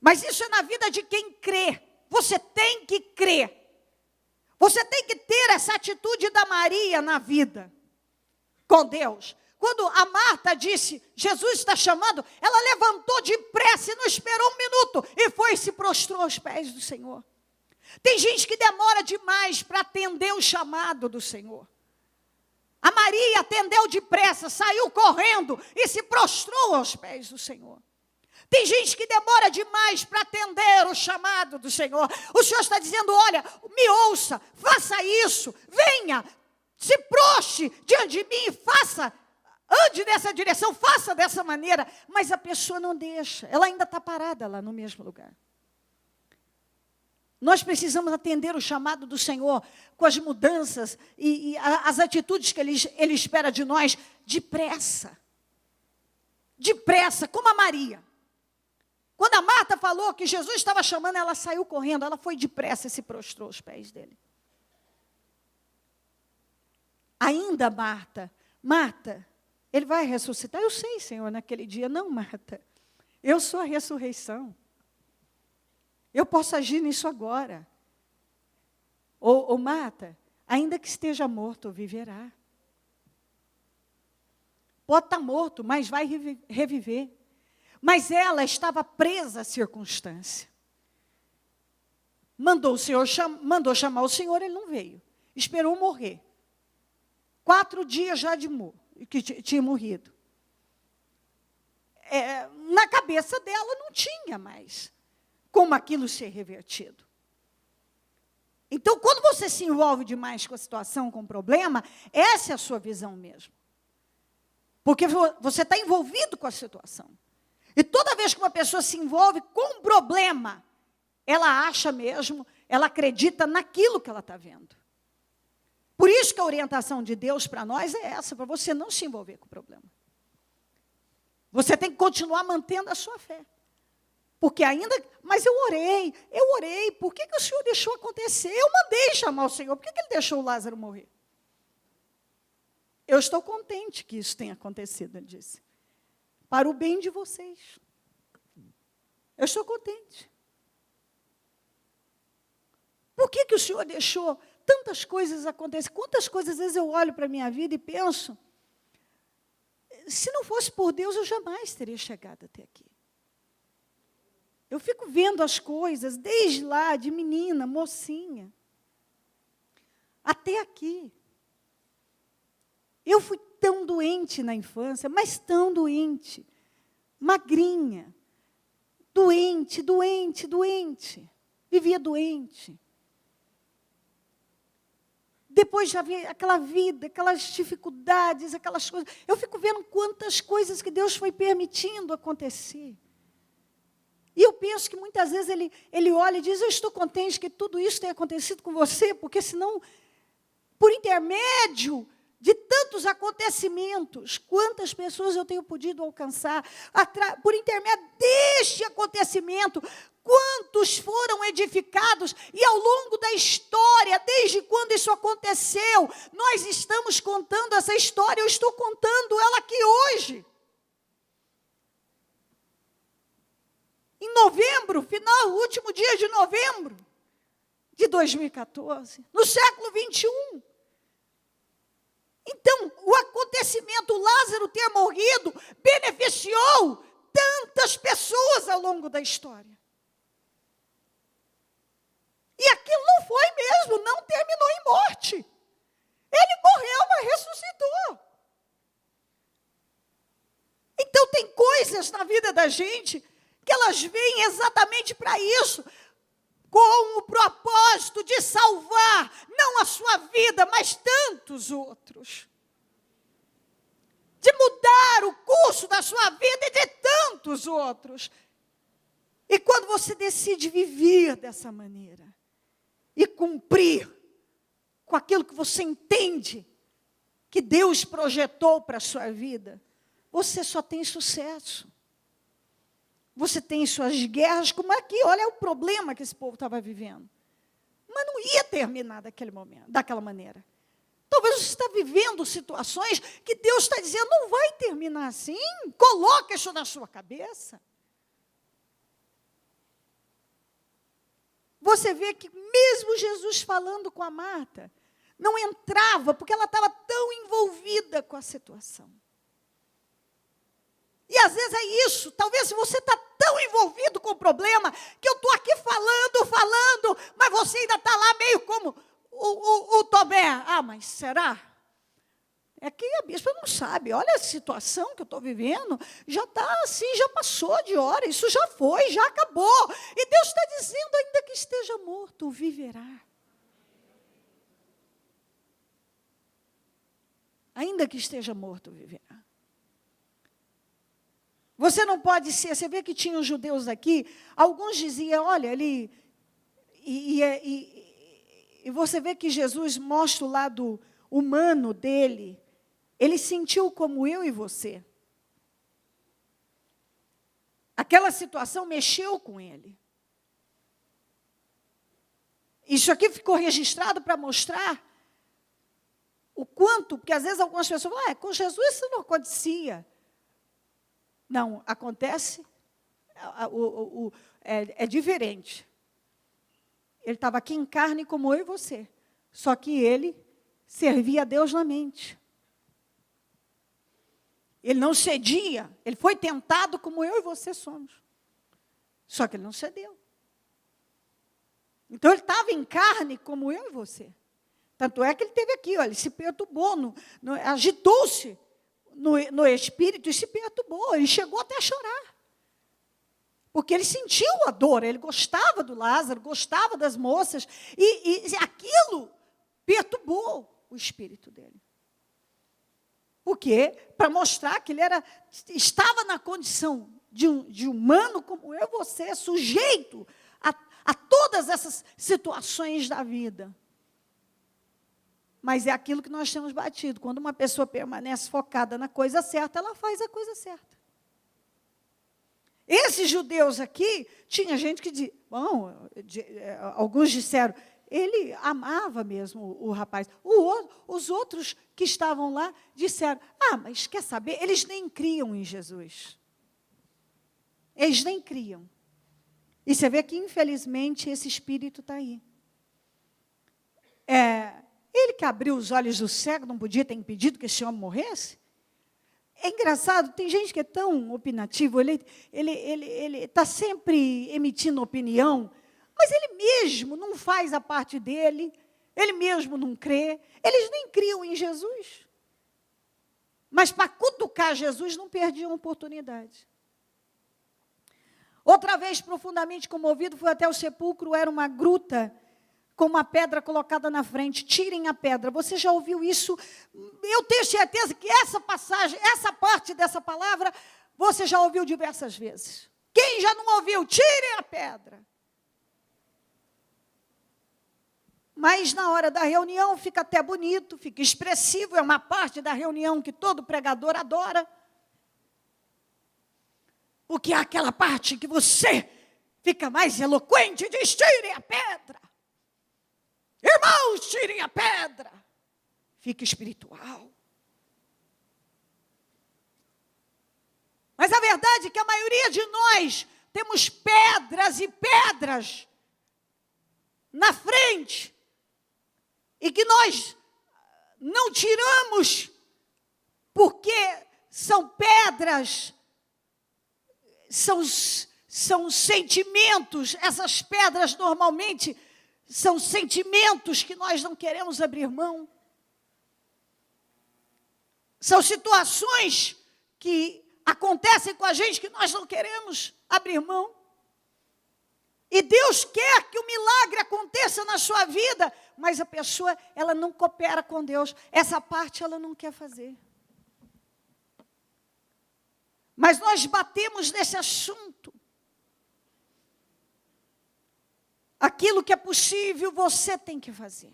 Mas isso é na vida de quem crê. Você tem que crer. Você tem que ter essa atitude da Maria na vida com Deus. Quando a Marta disse, Jesus está chamando, ela levantou depressa e não esperou um minuto e foi e se prostrou aos pés do Senhor. Tem gente que demora demais para atender o chamado do Senhor. A Maria atendeu depressa, saiu correndo e se prostrou aos pés do Senhor. Tem gente que demora demais para atender o chamado do Senhor. O Senhor está dizendo, olha, me ouça, faça isso, venha, se prostre diante de mim e faça, ande nessa direção, faça dessa maneira. Mas a pessoa não deixa, ela ainda está parada lá no mesmo lugar. Nós precisamos atender o chamado do Senhor com as mudanças e as atitudes que Ele espera de nós, depressa. Depressa, como a Maria. Quando a Marta falou que Jesus estava chamando, ela saiu correndo, ela foi depressa e se prostrou aos pés dele. Ainda Marta, ele vai ressuscitar? Eu sei, Senhor, naquele dia. Não, Marta, eu sou a ressurreição. Eu posso agir nisso agora. Ou Marta, ainda que esteja morto, viverá. Pode estar morto, mas vai reviver. Mas ela estava presa à circunstância. Mandou chamar o Senhor, ele não veio. Esperou morrer. 4 dias já que tinha morrido. Na cabeça dela não tinha mais como aquilo ser revertido. Então, quando você se envolve demais com a situação, com o problema, essa é a sua visão mesmo. Porque você está envolvido com a situação. E toda vez que uma pessoa se envolve com um problema, ela acha mesmo, ela acredita naquilo que ela está vendo. Por isso que a orientação de Deus para nós é essa, para você não se envolver com o problema. Você tem que continuar mantendo a sua fé. Porque mas eu orei, por que o Senhor deixou acontecer? Eu mandei chamar o Senhor, por que Ele deixou o Lázaro morrer? Eu estou contente que isso tenha acontecido, ele disse. Para o bem de vocês. Eu estou contente. Por que o Senhor deixou tantas coisas acontecerem? Quantas coisas, às vezes, eu olho para a minha vida e penso, se não fosse por Deus, eu jamais teria chegado até aqui. Eu fico vendo as coisas, desde lá, de menina, mocinha, até aqui. Eu fui tão doente na infância, mas tão doente, magrinha, doente, vivia doente. Depois já vi aquela vida, aquelas dificuldades, aquelas coisas. Eu fico vendo quantas coisas que Deus foi permitindo acontecer. E eu penso que muitas vezes ele olha e diz, eu estou contente que tudo isso tenha acontecido com você, porque senão, por intermédio de tantos acontecimentos, quantas pessoas eu tenho podido alcançar, por intermédio deste acontecimento, quantos foram edificados, e ao longo da história, desde quando isso aconteceu, nós estamos contando essa história, eu estou contando ela aqui hoje. Em novembro, último dia de novembro de 2014, no século 21. Então, o acontecimento, Lázaro ter morrido, beneficiou tantas pessoas ao longo da história. E aquilo não foi mesmo, não terminou em morte. Ele morreu, mas ressuscitou. Então, tem coisas na vida da gente que elas vêm exatamente para isso, com o propósito de salvar, não a sua vida, mas tantos outros. De mudar o curso da sua vida e de tantos outros. E quando você decide viver dessa maneira, e cumprir com aquilo que você entende, que Deus projetou para a sua vida, você só tem sucesso. Você tem suas guerras, como aqui, olha o problema que esse povo estava vivendo. Mas não ia terminar daquela maneira. Talvez você está vivendo situações que Deus está dizendo, não vai terminar assim. Coloque isso na sua cabeça. Você vê que mesmo Jesus falando com a Marta, não entrava, porque ela estava tão envolvida com a situação. E às vezes é isso, talvez você está tão envolvido com o problema, que eu estou aqui falando, mas você ainda está lá meio como o Tomé. Ah, mas será? É que a bispa não sabe, olha a situação que eu estou vivendo, já está assim, já passou de hora, isso já foi, já acabou. E Deus está dizendo, ainda que esteja morto, viverá. Ainda que esteja morto, viverá. Você não pode ser, você vê que tinha os judeus aqui, alguns diziam, olha, ele... E você vê que Jesus mostra o lado humano dele, ele sentiu como eu e você. Aquela situação mexeu com ele. Isso aqui ficou registrado para mostrar o quanto, porque às vezes algumas pessoas falam, com Jesus isso não acontecia. Não, acontece, é diferente. Ele estava aqui em carne como eu e você, só que ele servia a Deus na mente. Ele não cedia, ele foi tentado como eu e você somos, só que ele não cedeu. Então ele estava em carne como eu e você. Tanto é que ele esteve aqui, olha, ele se perturbou, agitou-se no espírito e se perturbou, ele chegou até a chorar. Porque ele sentiu a dor, ele gostava do Lázaro, gostava das moças, e aquilo perturbou o espírito dele. Por quê? Para mostrar que ele estava na condição de humano como eu e você, sujeito a todas essas situações da vida. Mas é aquilo que nós temos batido. Quando uma pessoa permanece focada na coisa certa, ela faz a coisa certa. Esses judeus aqui, tinha gente que dizia, alguns disseram, ele amava mesmo o rapaz. Os outros que estavam lá disseram, mas quer saber, eles nem criam em Jesus. Eles nem criam. E você vê que, infelizmente, esse espírito está aí. que abriu os olhos do cego não podia ter impedido que esse homem morresse? É engraçado, tem gente que é tão opinativo, ele está sempre emitindo opinião, mas ele mesmo não faz a parte dele, ele mesmo não crê, eles nem criam em Jesus. Mas para cutucar Jesus não perdiam oportunidade. Outra vez, profundamente comovido, foi até o sepulcro, era uma gruta com uma pedra colocada na frente. Tirem a pedra. Você já ouviu isso? Eu tenho certeza que essa passagem, essa parte dessa palavra, você já ouviu diversas vezes. Quem já não ouviu? Tirem a pedra. Mas na hora da reunião fica até bonito, fica expressivo, é uma parte da reunião que todo pregador adora. Porque é aquela parte que você fica mais eloquente e diz: tirem a pedra. Irmãos, tirem a pedra. Fica espiritual. Mas a verdade é que a maioria de nós temos pedras e pedras na frente e que nós não tiramos porque são pedras, são sentimentos. Essas pedras normalmente são sentimentos que nós não queremos abrir mão. São situações que acontecem com a gente que nós não queremos abrir mão. E Deus quer que o milagre aconteça na sua vida, mas a pessoa, ela não coopera com Deus. Essa parte ela não quer fazer. Mas nós batemos nesse assunto. Aquilo que é possível, você tem que fazer.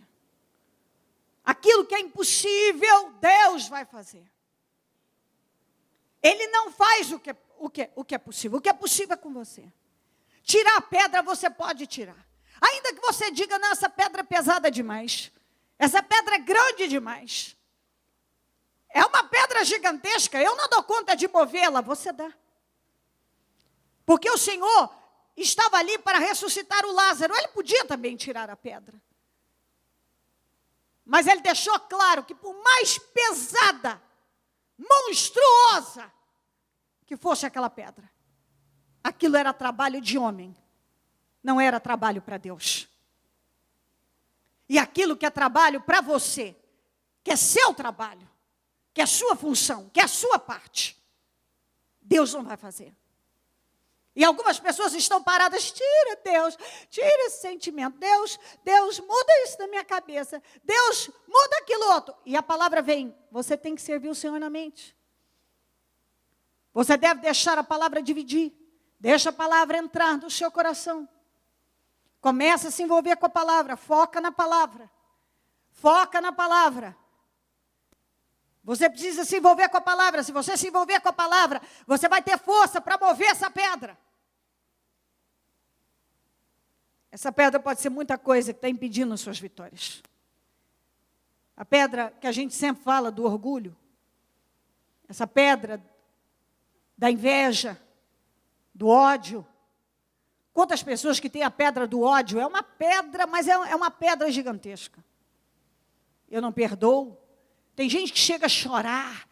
Aquilo que é impossível, Deus vai fazer. Ele não faz o que é possível. O que é possível é com você. Tirar a pedra, você pode tirar. Ainda que você diga: não, essa pedra é pesada demais. Essa pedra é grande demais. É uma pedra gigantesca, eu não dou conta de movê-la. Você dá. Porque o Senhor estava ali para ressuscitar o Lázaro. Ele podia também tirar a pedra. Mas ele deixou claro que por mais pesada, monstruosa que fosse aquela pedra, aquilo era trabalho de homem, não era trabalho para Deus. E aquilo que é trabalho para você, que é seu trabalho, que é sua função, que é a sua parte, Deus não vai fazer. E algumas pessoas estão paradas: tira Deus, tira esse sentimento, Deus muda isso da minha cabeça, Deus muda aquilo outro. E a palavra vem: você tem que servir o Senhor na mente. Você deve deixar a palavra dividir, deixa a palavra entrar no seu coração. Começa a se envolver com a palavra, foca na palavra, foca na palavra. Você precisa se envolver com a palavra. Se você se envolver com a palavra, você vai ter força para mover essa pedra. Essa pedra pode ser muita coisa que está impedindo as suas vitórias. A pedra que a gente sempre fala do orgulho. Essa pedra da inveja, do ódio. Quantas pessoas que têm a pedra do ódio? É uma pedra, mas é uma pedra gigantesca. Eu não perdoo. Tem gente que chega a chorar.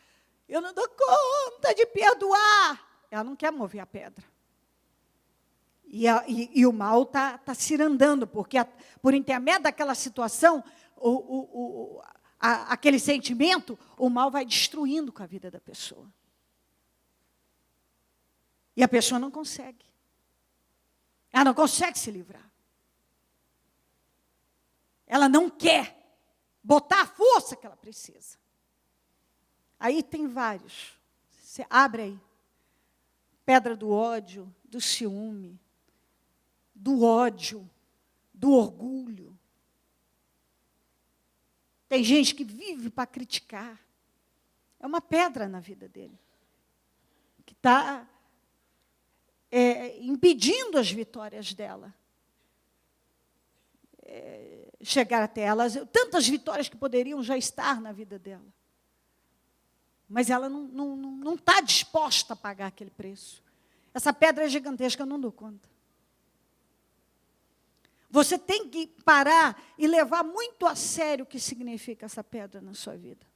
Eu não dou conta de perdoar. Ela não quer mover a pedra. E o mal está cirandando, porque por intermédio daquela situação, aquele sentimento, o mal vai destruindo com a vida da pessoa. E a pessoa não consegue. Ela não consegue se livrar. Ela não quer botar a força que ela precisa. Aí tem vários. Você abre aí. Pedra do ódio, do ciúme, do ódio, do orgulho. Tem gente que vive para criticar. É uma pedra na vida dele. Que está impedindo as vitórias dela. Chegar até elas, tantas vitórias que poderiam já estar na vida dela. Mas ela não está disposta a pagar aquele preço. Essa pedra é gigantesca, eu não dou conta. Você tem que parar e levar muito a sério o que significa essa pedra na sua vida.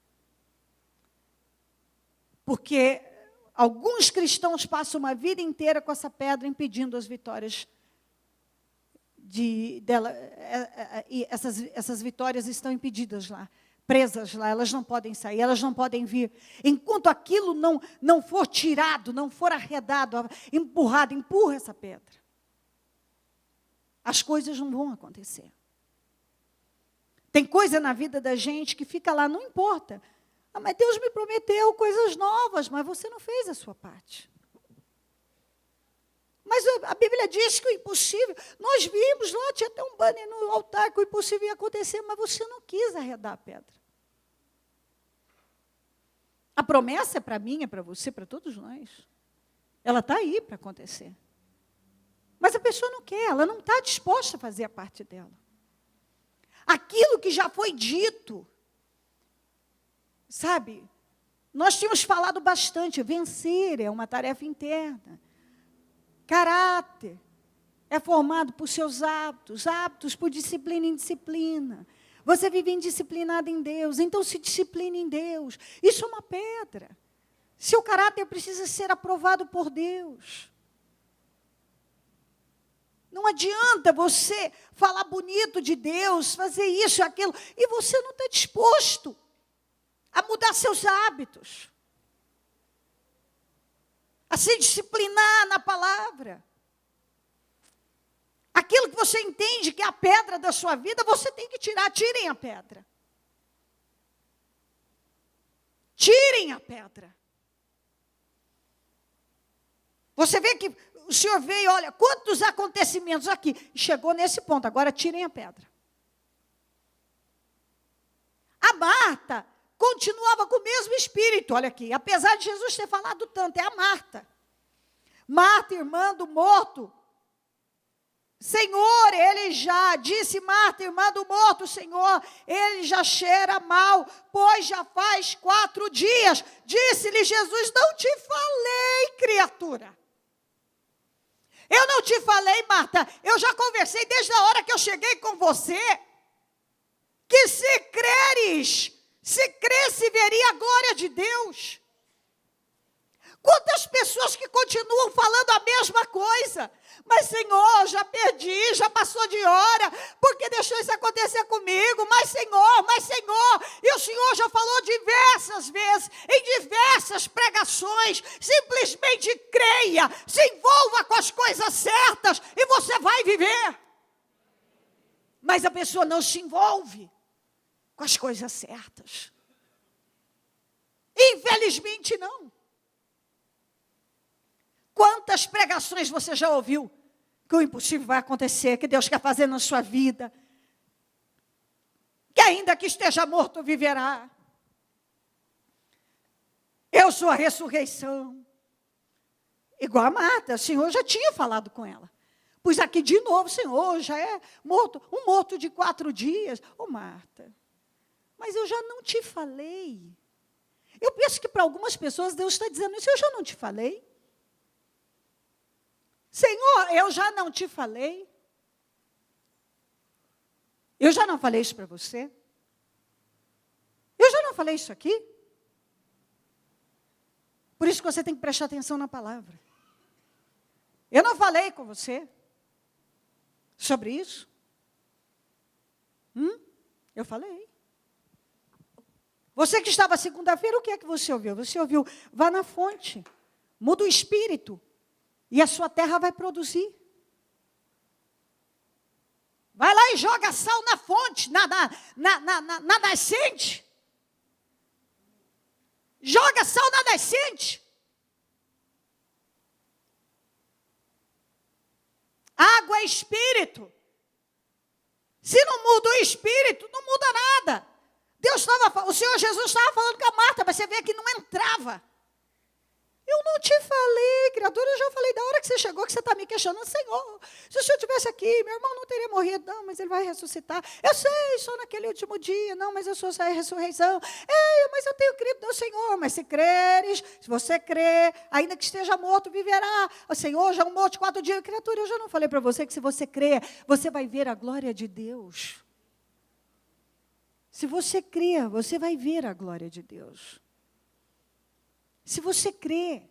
Porque alguns cristãos passam uma vida inteira com essa pedra impedindo as vitórias dela. E essas vitórias estão impedidas lá, presas lá, elas não podem sair, elas não podem vir. Enquanto aquilo não for tirado, não for arredado, empurrado, empurra essa pedra. As coisas não vão acontecer. Tem coisa na vida da gente que fica lá, não importa. Mas Deus me prometeu coisas novas, mas você não fez a sua parte. Mas a Bíblia diz que o impossível, nós vimos lá, tinha até um banner no altar que o impossível ia acontecer, mas você não quis arredar a pedra. A promessa é para mim, é para você, para todos nós. Ela está aí para acontecer. Mas a pessoa não quer, ela não está disposta a fazer a parte dela. Aquilo que já foi dito, sabe, nós tínhamos falado bastante, vencer é uma tarefa interna. Caráter é formado por seus hábitos, hábitos por disciplina em disciplina. Você vive indisciplinado em Deus, então se disciplina em Deus. Isso é uma pedra. Seu caráter precisa ser aprovado por Deus. Não adianta você falar bonito de Deus, fazer isso e aquilo, e você não está disposto a mudar seus hábitos, a se disciplinar na palavra. Aquilo que você entende que é a pedra da sua vida, você tem que tirar. Tirem a pedra. Tirem a pedra. Você vê que o Senhor veio, olha, quantos acontecimentos aqui. Chegou nesse ponto, agora tirem a pedra. A Marta continuava com o mesmo espírito, olha aqui. Apesar de Jesus ter falado tanto, é a Marta. Marta, irmã do morto. Senhor, ele já, disse Marta, irmã do morto, Senhor, ele já cheira mal, pois já faz 4 dias. Disse-lhe Jesus, não te falei, criatura. Eu não te falei, Marta, eu já conversei desde a hora que eu cheguei com você, que se creres, se cresce, veria a glória de Deus. Quantas pessoas que continuam falando a mesma coisa, mas Senhor, já perdi, já passou de hora, porque deixou isso acontecer comigo, mas Senhor, e o Senhor já falou diversas vezes, em diversas pregações, simplesmente creia, se envolva com as coisas certas e você vai viver. Mas a pessoa não se envolve com as coisas certas. Infelizmente não. Quantas pregações você já ouviu que o impossível vai acontecer, que Deus quer fazer na sua vida, que ainda que esteja morto viverá. Eu sou a ressurreição. Igual a Marta, o Senhor já tinha falado com ela. Pois aqui de novo, Senhor, já é morto, um morto de 4 dias. Ô Marta, mas eu já não te falei. Eu penso que para algumas pessoas Deus está dizendo isso, eu já não te falei. Senhor, eu já não te falei. Eu já não falei isso para você. Eu já não falei isso aqui. Por isso que você tem que prestar atenção na palavra. Eu não falei com você sobre isso. Eu falei. Você que estava segunda-feira, o que é que você ouviu? Você ouviu, vá na fonte, muda o espírito. E a sua terra vai produzir. Vai lá e joga sal na fonte, na nascente. Joga sal na nascente. Água é espírito. Se não muda o espírito, não muda nada. O Senhor Jesus estava falando com a Marta, mas você vê que não entrava. Eu não te falei, criatura, eu já falei da hora que você chegou, que você está me questionando, Senhor, se o Senhor estivesse aqui, meu irmão não teria morrido. Não, mas ele vai ressuscitar. Eu sei, só naquele último dia. Não, mas eu sou a ressurreição. Ei, mas eu tenho crido no Senhor. Mas se creres, se você crer, ainda que esteja morto, viverá. O Senhor já é um morto de 4 dias. Criatura, eu já não falei para você que se você crer, você vai ver a glória de Deus. Se você crer, você vai ver a glória de Deus. Se você crer.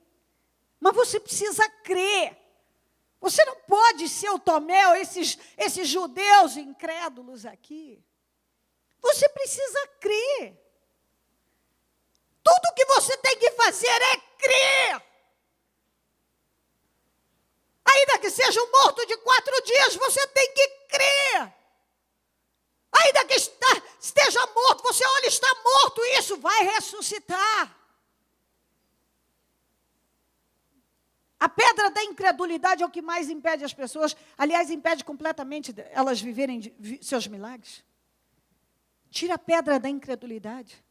Mas você precisa crer. Você não pode ser o Tomé ou esses judeus incrédulos aqui. Você precisa crer. Tudo que você tem que fazer é crer. Ainda que seja um morto de 4 dias, você tem que crer. Ainda que esteja morto, você olha, está morto, isso vai ressuscitar. A pedra da incredulidade é o que mais impede as pessoas, aliás, impede completamente elas viverem seus milagres. Tira a pedra da incredulidade,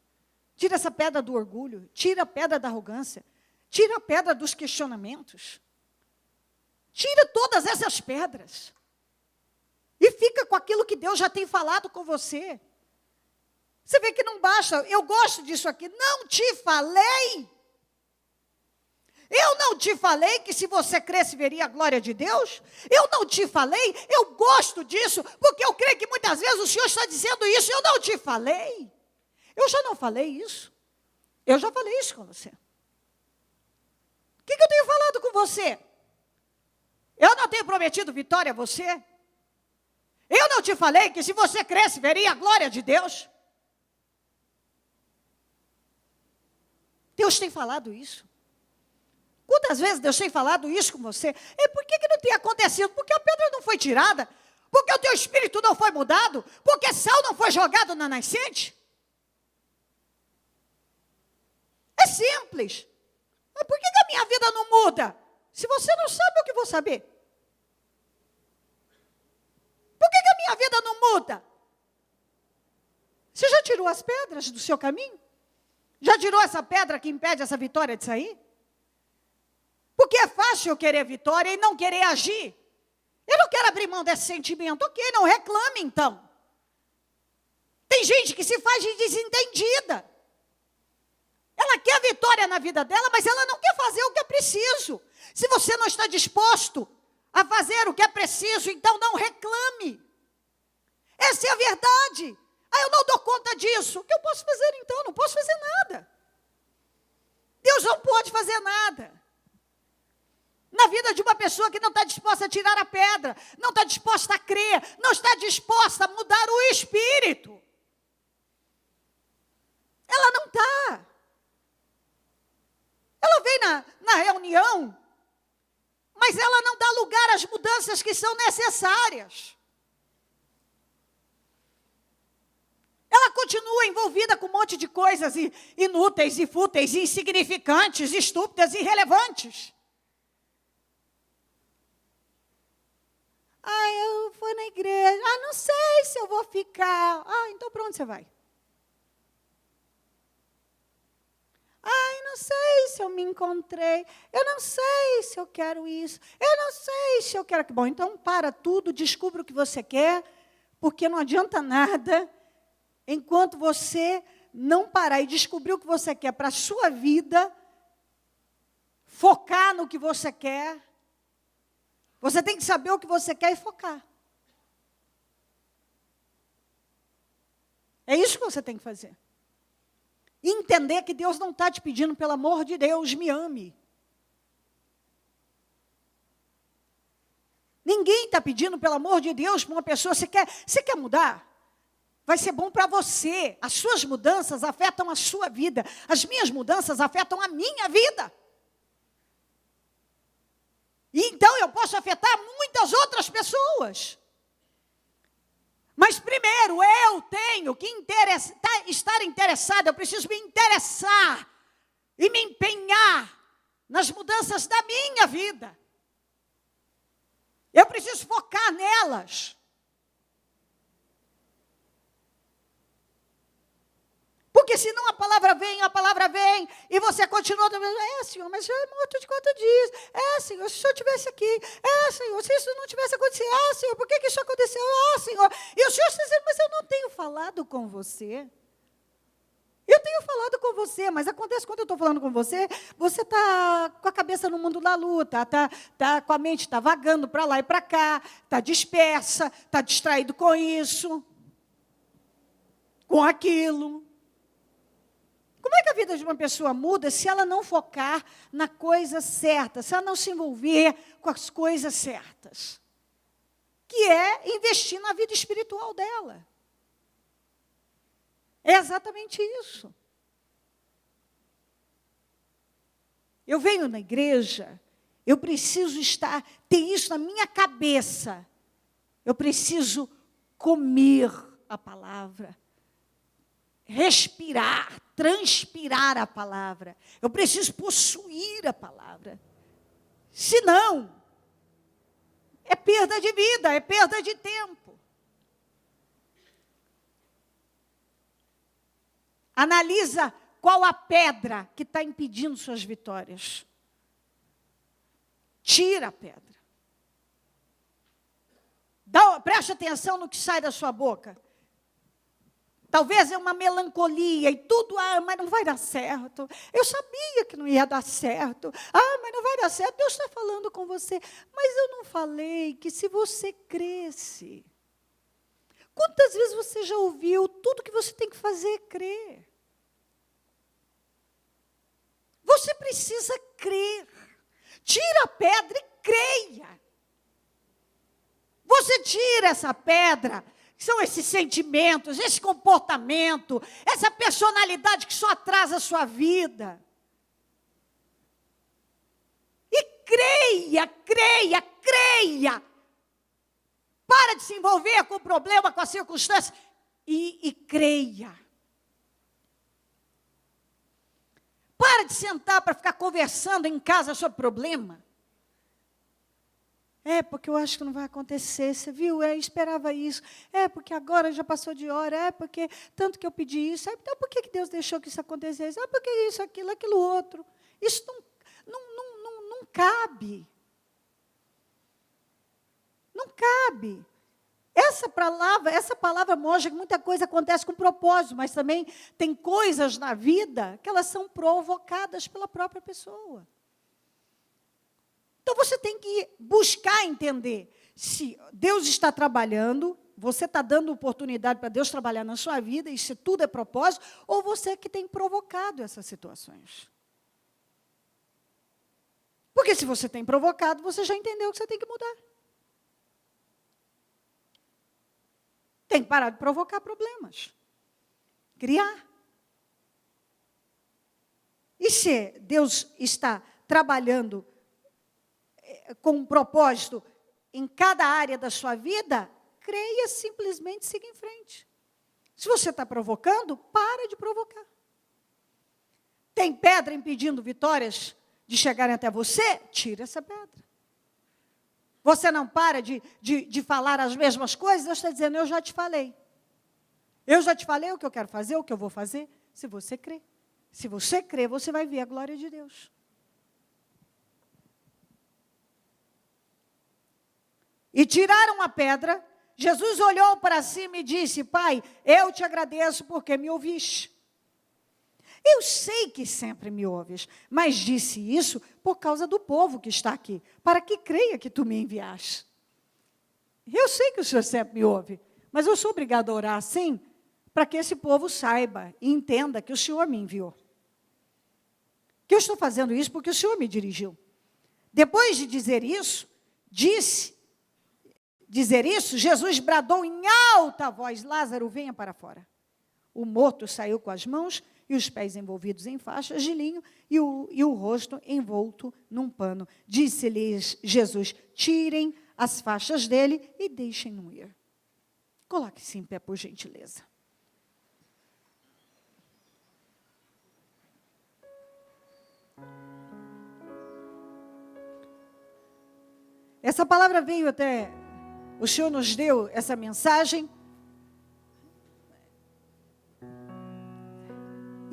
tira essa pedra do orgulho, tira a pedra da arrogância, tira a pedra dos questionamentos, tira todas essas pedras e fica com aquilo que Deus já tem falado com você. Você vê que não basta, eu gosto disso aqui, não te falei? Eu não te falei que se você cresce veria a glória de Deus? Eu não te falei? Eu gosto disso, porque eu creio que muitas vezes o Senhor está dizendo isso. Eu não te falei? Eu já não falei isso? Eu já falei isso com você. O que eu tenho falado com você? Eu não tenho prometido vitória a você? Eu não te falei que se você cresce veria a glória de Deus? Deus tem falado isso. Quantas vezes Deus tem falado isso com você? E por que não tem acontecido? Porque a pedra não foi tirada? Porque o teu espírito não foi mudado? Porque sal não foi jogado na nascente? É simples. Mas por que a minha vida não muda? Se você não sabe, o que vou saber? Por que a minha vida não muda? Você já tirou as pedras do seu caminho? Já tirou essa pedra que impede essa vitória de sair? Porque é fácil eu querer vitória e não querer agir. Eu não quero abrir mão desse sentimento. Ok, não reclame então. Tem gente que se faz de desentendida. Ela quer vitória na vida dela, mas ela não quer fazer o que é preciso. Se você não está disposto a fazer o que é preciso, então não reclame. Essa é a verdade. Eu não dou conta disso. O que eu posso fazer então? Não posso fazer nada. Deus não pode fazer nada. Na vida de uma pessoa que não está disposta a tirar a pedra, não está disposta a crer, não está disposta a mudar o espírito. Ela não está. Ela vem na reunião, mas ela não dá lugar às mudanças que são necessárias. Ela continua envolvida com um monte de coisas inúteis e fúteis, insignificantes, estúpidas e irrelevantes. Eu fui na igreja. Não sei se eu vou ficar. Então para onde você vai? Não sei se eu me encontrei. Eu não sei se eu quero isso. Eu não sei se eu quero... Bom, então para tudo, descubra o que você quer, porque não adianta nada enquanto você não parar e descobrir o que você quer para a sua vida, focar no que você quer. Você tem que saber o que você quer e focar. É isso que você tem que fazer. E entender que Deus não está te pedindo, pelo amor de Deus, me ame. Ninguém está pedindo, pelo amor de Deus, para uma pessoa, você quer mudar? Vai ser bom para você. As suas mudanças afetam a sua vida. As minhas mudanças afetam a minha vida. E então eu posso afetar muitas outras pessoas. Mas primeiro eu tenho que estar interessado, eu preciso me interessar e me empenhar nas mudanças da minha vida. Eu preciso focar nelas. Porque Porque senão a palavra vem, e você continua, Senhor, mas já é morto de 4 dias, Senhor, se o Senhor estivesse aqui, Senhor, se isso não tivesse acontecido, Senhor, por que isso aconteceu, Senhor, e o Senhor está dizendo, mas eu não tenho falado com você. Eu tenho falado com você, mas acontece quando eu estou falando com você, você está com a cabeça no mundo da luta, tá com a mente, está vagando para lá e para cá, está dispersa, está distraído com isso, com aquilo. Como é que a vida de uma pessoa muda se ela não focar na coisa certa, se ela não se envolver com as coisas certas? Que é investir na vida espiritual dela. É exatamente isso. Eu venho na igreja, eu preciso ter isso na minha cabeça. Eu preciso comer a palavra, respirar, transpirar a palavra. Eu preciso possuir a palavra. Senão, é perda de vida, é perda de tempo. Analisa qual a pedra que está impedindo suas vitórias. Tira a pedra. Preste atenção no que sai da sua boca. Talvez é uma melancolia e tudo, mas não vai dar certo. Eu sabia que não ia dar certo. Mas não vai dar certo. Deus está falando com você. Mas eu não falei que se você cresce. Quantas vezes você já ouviu tudo que você tem que fazer é crer? Você precisa crer. Tira a pedra e creia. Você tira essa pedra, que são esses sentimentos, esse comportamento, essa personalidade que só atrasa a sua vida. E creia, creia, creia. Para de se envolver com o problema, com a circunstância. E creia. Para de sentar para ficar conversando em casa sobre problema. Porque eu acho que não vai acontecer, você viu? Eu esperava isso. Porque agora já passou de hora. Porque tanto que eu pedi isso. Então, por que Deus deixou que isso acontecesse? Porque isso, aquilo outro. Isso não cabe. Não cabe. Essa palavra mostra que muita coisa acontece com propósito, mas também tem coisas na vida que elas são provocadas pela própria pessoa. Então, você tem que buscar entender se Deus está trabalhando, você está dando oportunidade para Deus trabalhar na sua vida, e se tudo é propósito, ou você que tem provocado essas situações. Porque se você tem provocado, você já entendeu que você tem que mudar. Tem que parar de provocar problemas. Criar. E se Deus está trabalhando com um propósito em cada área da sua vida, creia, simplesmente siga em frente. Se você está provocando, para de provocar. Tem pedra impedindo vitórias de chegarem até você? Tira essa pedra. Você não para de falar as mesmas coisas? Deus está dizendo, eu já te falei. Eu já te falei o que eu quero fazer, o que eu vou fazer, se você crer. Se você crer, você vai ver a glória de Deus. E tiraram a pedra. Jesus olhou para cima e disse, Pai, eu te agradeço porque me ouviste. Eu sei que sempre me ouves, mas disse isso por causa do povo que está aqui, para que creia que tu me enviaste. Eu sei que o Senhor sempre me ouve, mas eu sou obrigada a orar assim, para que esse povo saiba e entenda que o Senhor me enviou. Que eu estou fazendo isso porque o Senhor me dirigiu. Depois de dizer isso, Jesus bradou em alta voz, Lázaro, venha para fora. O morto saiu com as mãos e os pés envolvidos em faixas de linho e o rosto envolto num pano. Disse-lhes Jesus, tirem as faixas dele e deixem-no ir. Coloque-se em pé, por gentileza. Essa palavra veio até... O Senhor nos deu essa mensagem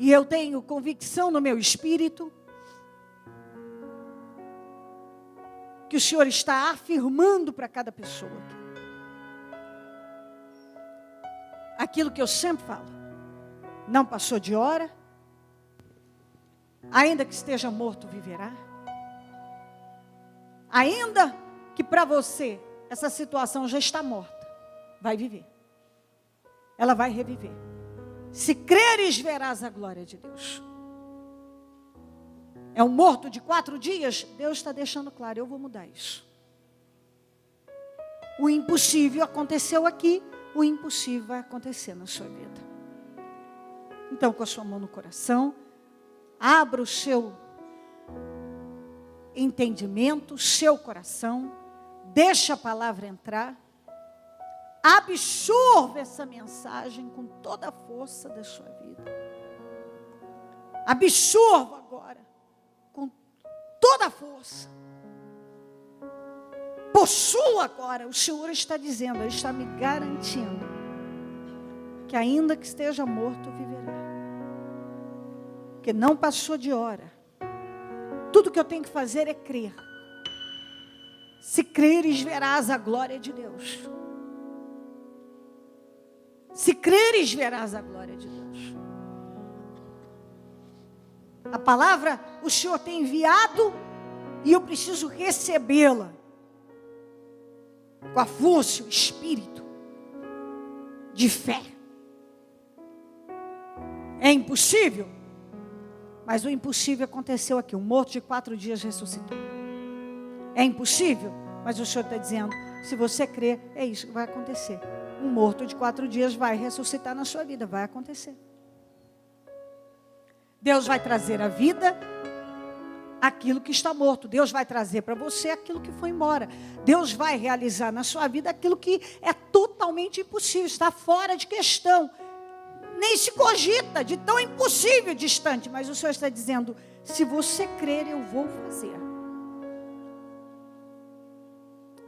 E eu tenho convicção no meu espírito que o Senhor está afirmando para cada pessoa aqui. Aquilo que eu sempre falo. Não passou de hora. Ainda que esteja morto, viverá. Ainda que para você essa situação já está morta, vai viver. Ela vai reviver. Se creres, verás a glória de Deus. É um morto de 4 dias, Deus está deixando claro, eu vou mudar isso. O impossível aconteceu aqui, o impossível vai acontecer na sua vida. Então, com a sua mão no coração, abra o seu entendimento, o seu coração, deixa a palavra entrar, absorva essa mensagem com toda a força da sua vida. Absorva agora, com toda a força. Possua agora, o Senhor está dizendo, Ele está me garantindo, que ainda que esteja morto, viverá. Porque não passou de hora. Tudo que eu tenho que fazer é crer. Se creres, verás a glória de Deus. Se creres, verás a glória de Deus. A palavra o Senhor tem enviado e eu preciso recebê-la. Com a força, o espírito de fé. É impossível? Mas o impossível aconteceu aqui. Um morto de 4 dias ressuscitou. É impossível? Mas o Senhor está dizendo, se você crer, é isso que vai acontecer. Um morto de 4 dias vai ressuscitar na sua vida. Vai acontecer. Deus vai trazer à vida aquilo que está morto. Deus vai trazer para você aquilo que foi embora. Deus vai realizar na sua vida aquilo que é totalmente impossível. Está fora de questão. Nem se cogita de tão impossível distante. Mas o Senhor está dizendo, se você crer, eu vou fazer.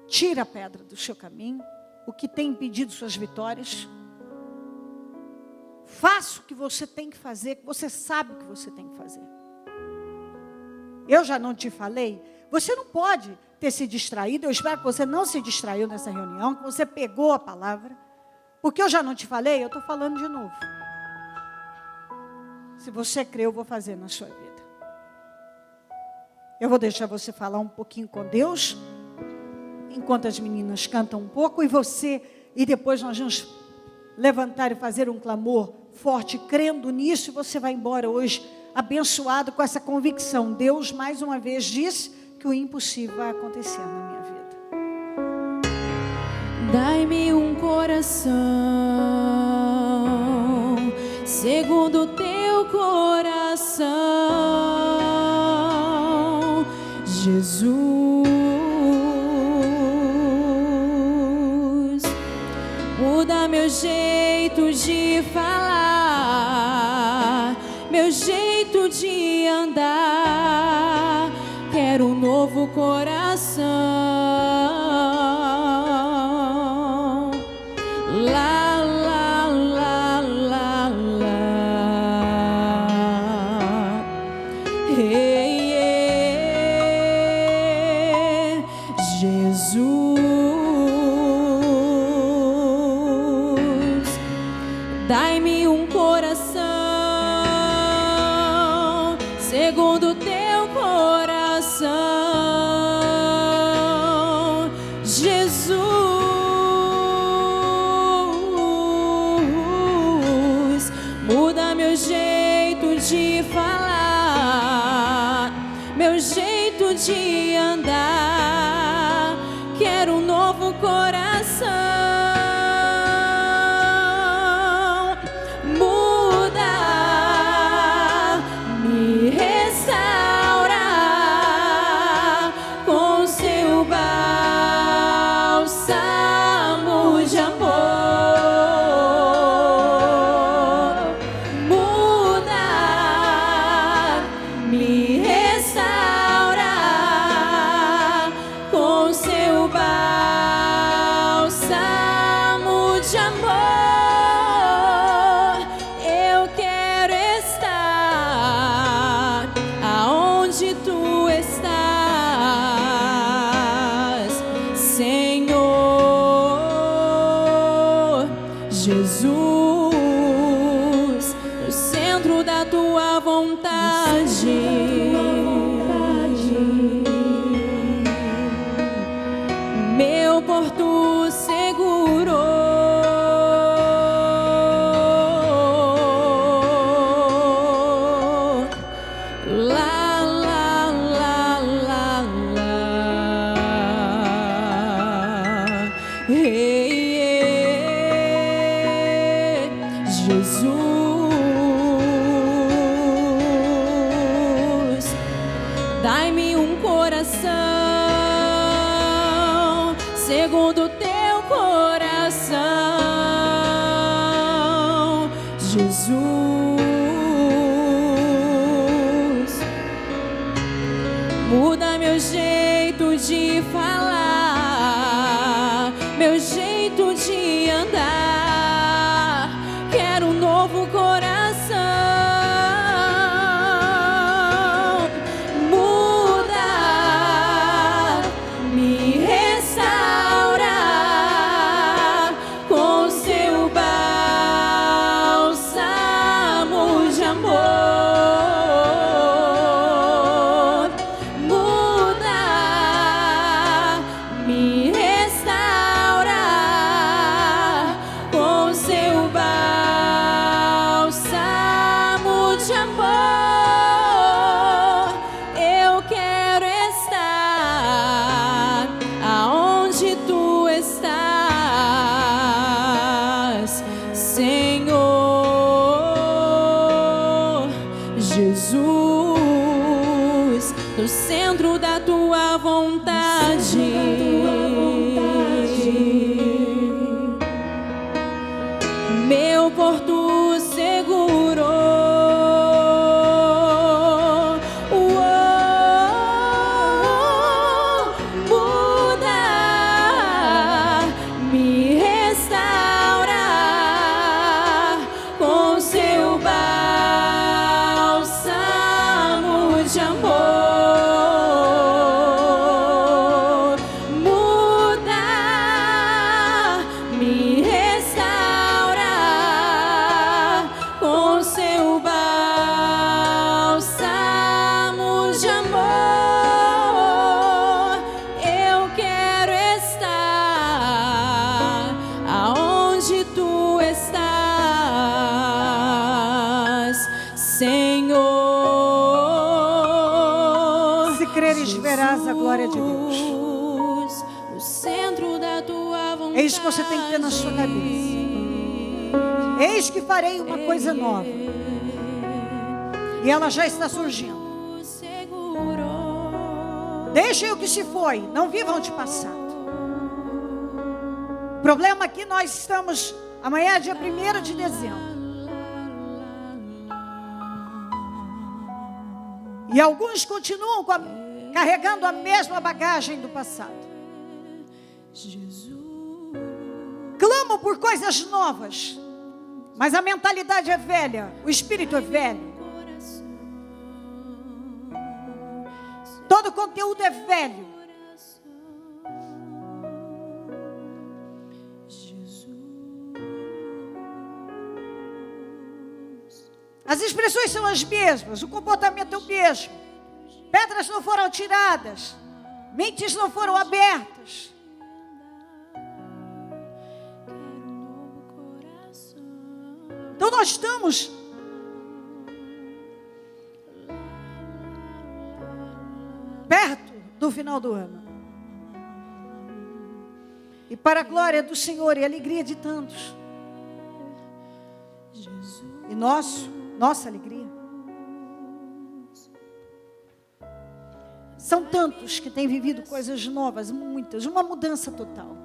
Tira a pedra do seu caminho. O que tem impedido suas vitórias. Faça o que você tem que fazer, que você sabe o que você tem que fazer. Eu já não te falei? Você não pode ter se distraído. Eu espero que você não se distraiu nessa reunião, que você pegou a palavra. Porque eu já não te falei, eu estou falando de novo. Se você crê, eu vou fazer na sua vida. Eu vou deixar você falar um pouquinho com Deus, enquanto as meninas cantam um pouco, e depois nós vamos levantar e fazer um clamor forte, crendo nisso, e você vai embora hoje abençoado com essa convicção. Deus mais uma vez diz que o impossível vai acontecer na minha vida. Dai-me um coração segundo o teu coração, Jesus. Muda meu jeito de falar, meu jeito de andar. Quero um novo coração. Lá, lá, lá, lá, lá. Ei, ei, Jesus. Dai-me um coração segundo o teu coração, Jesus. Muda meu jeito de falar, meu jeito de andar. Quero um novo coração. Restaura com seu bálsamo. centro da tua vontade. Meu porto seguro. Lá, lá, lá, lá, lá. Ei, ei, Jesus, dai-me um coração segundo teu coração, Jesus. Muda meu jeito de falar, meu jeito de andar. Quero um novo coração. Muda, me restaura com seu bálsamo de amor. Muda, me restaura com seu bálsamo de amor. Eu quero estar aonde tu estás, Senhor Jesus, no centro da tua vontade. Meu porto seguro. Muda, me restaura com seu bálsamo de amor. Muda, me restaura com seu bálsamo de amor. Eu quero estar aonde tu estás, Senhor. Se creres, verás a glória de Deus. Jesus, no centro da tua vontade. É isso que você tem que ter na sua cabeça. Eis que farei uma coisa nova. E ela já está surgindo. Deixem o que se foi, não vivam de passado. O problema é que nós estamos, amanhã é dia 1º de dezembro. E alguns continuam carregando a mesma bagagem do passado. Clamam por coisas novas, mas a mentalidade é velha, o espírito é velho. Todo o conteúdo é velho. As expressões são as mesmas, o comportamento é o mesmo. Pedras não foram tiradas, mentes não foram abertas. Então nós estamos perto do final do ano. E para a glória do Senhor e a alegria de tantos. E nossa alegria. São tantos que têm vivido coisas novas, muitas, uma mudança total.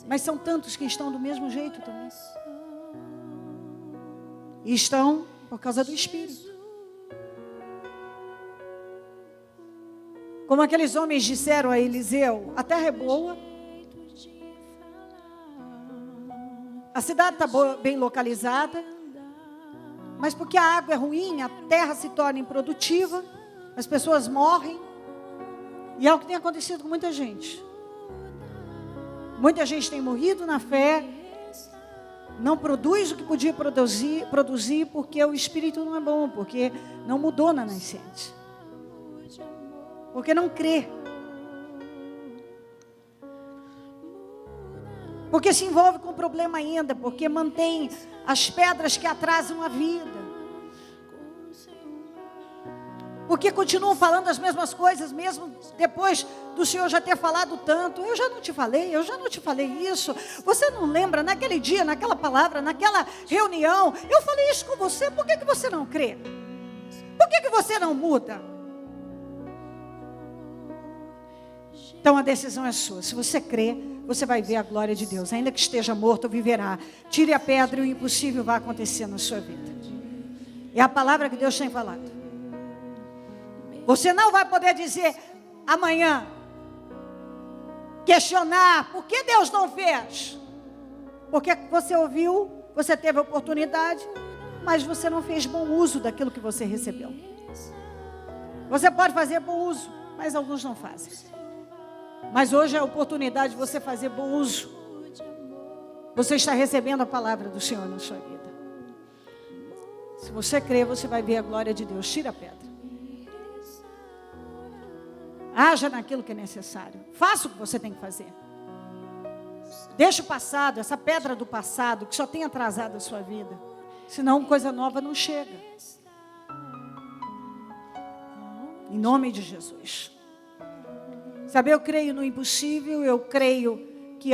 Mas são tantos que estão do mesmo jeito também. E estão por causa do Espírito. Como aqueles homens disseram a Eliseu, a terra é boa. A cidade está bem localizada. Mas porque a água é ruim, a terra se torna improdutiva. As pessoas morrem. E é o que tem acontecido com muita gente. Muita gente tem morrido na fé. não produz o que podia produzir porque o espírito não é bom, porque não mudou na nascente, porque não crê, porque se envolve com o problema ainda, porque mantém as pedras que atrasam a vida, porque continuam falando as mesmas coisas, mesmo depois do Senhor já ter falado tanto. Eu já não te falei isso. Você não lembra, naquele dia, naquela palavra, naquela reunião, eu falei isso com você, por que você não crê? Por que você não muda? Então a decisão é sua. Se você crê, você vai ver a glória de Deus. Ainda que esteja morto, viverá. Tire a pedra e o impossível vai acontecer na sua vida. É a palavra que Deus tem falado. Você não vai poder dizer amanhã, questionar, por que Deus não fez? Porque você ouviu, você teve a oportunidade, mas você não fez bom uso daquilo que você recebeu. Você pode fazer bom uso, mas alguns não fazem. Mas hoje é a oportunidade de você fazer bom uso. Você está recebendo a palavra do Senhor na sua vida. Se você crer, você vai ver a glória de Deus. Tira a pedra. Haja naquilo que é necessário. Faça o que você tem que fazer. Deixa o passado, essa pedra do passado, que só tem atrasado a sua vida. Senão coisa nova não chega. Em nome de Jesus. Sabe, eu creio no impossível, eu creio que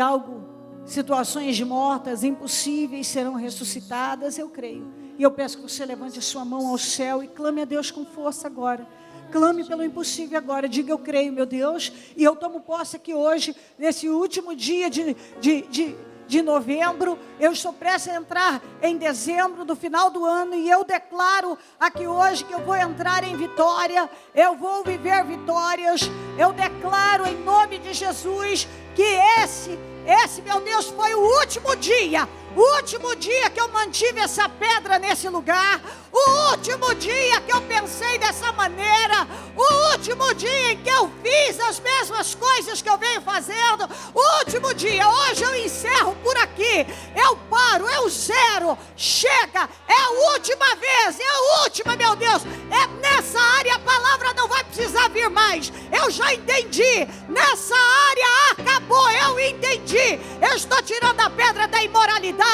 situações mortas, impossíveis serão ressuscitadas, eu creio. E eu peço que você levante a sua mão ao céu e clame a Deus com força agora. Clame pelo impossível agora. Diga, eu creio, meu Deus. E eu tomo posse aqui hoje, nesse último dia de novembro. Eu estou prestes a entrar em dezembro, do final do ano. E eu declaro aqui hoje que eu vou entrar em vitória. Eu vou viver vitórias. Eu declaro em nome de Jesus que esse, meu Deus, foi o último dia. O último dia que eu mantive essa pedra nesse lugar. O último dia que eu pensei dessa maneira. O último dia em que eu fiz as mesmas coisas que eu venho fazendo. O último dia. Hoje eu encerro por aqui. Eu paro, eu zero. Chega. É a última vez. É a última, meu Deus. É nessa área a palavra não vai precisar vir mais. Eu já entendi. Nessa área acabou. Eu entendi. Eu estou tirando a pedra da imoralidade,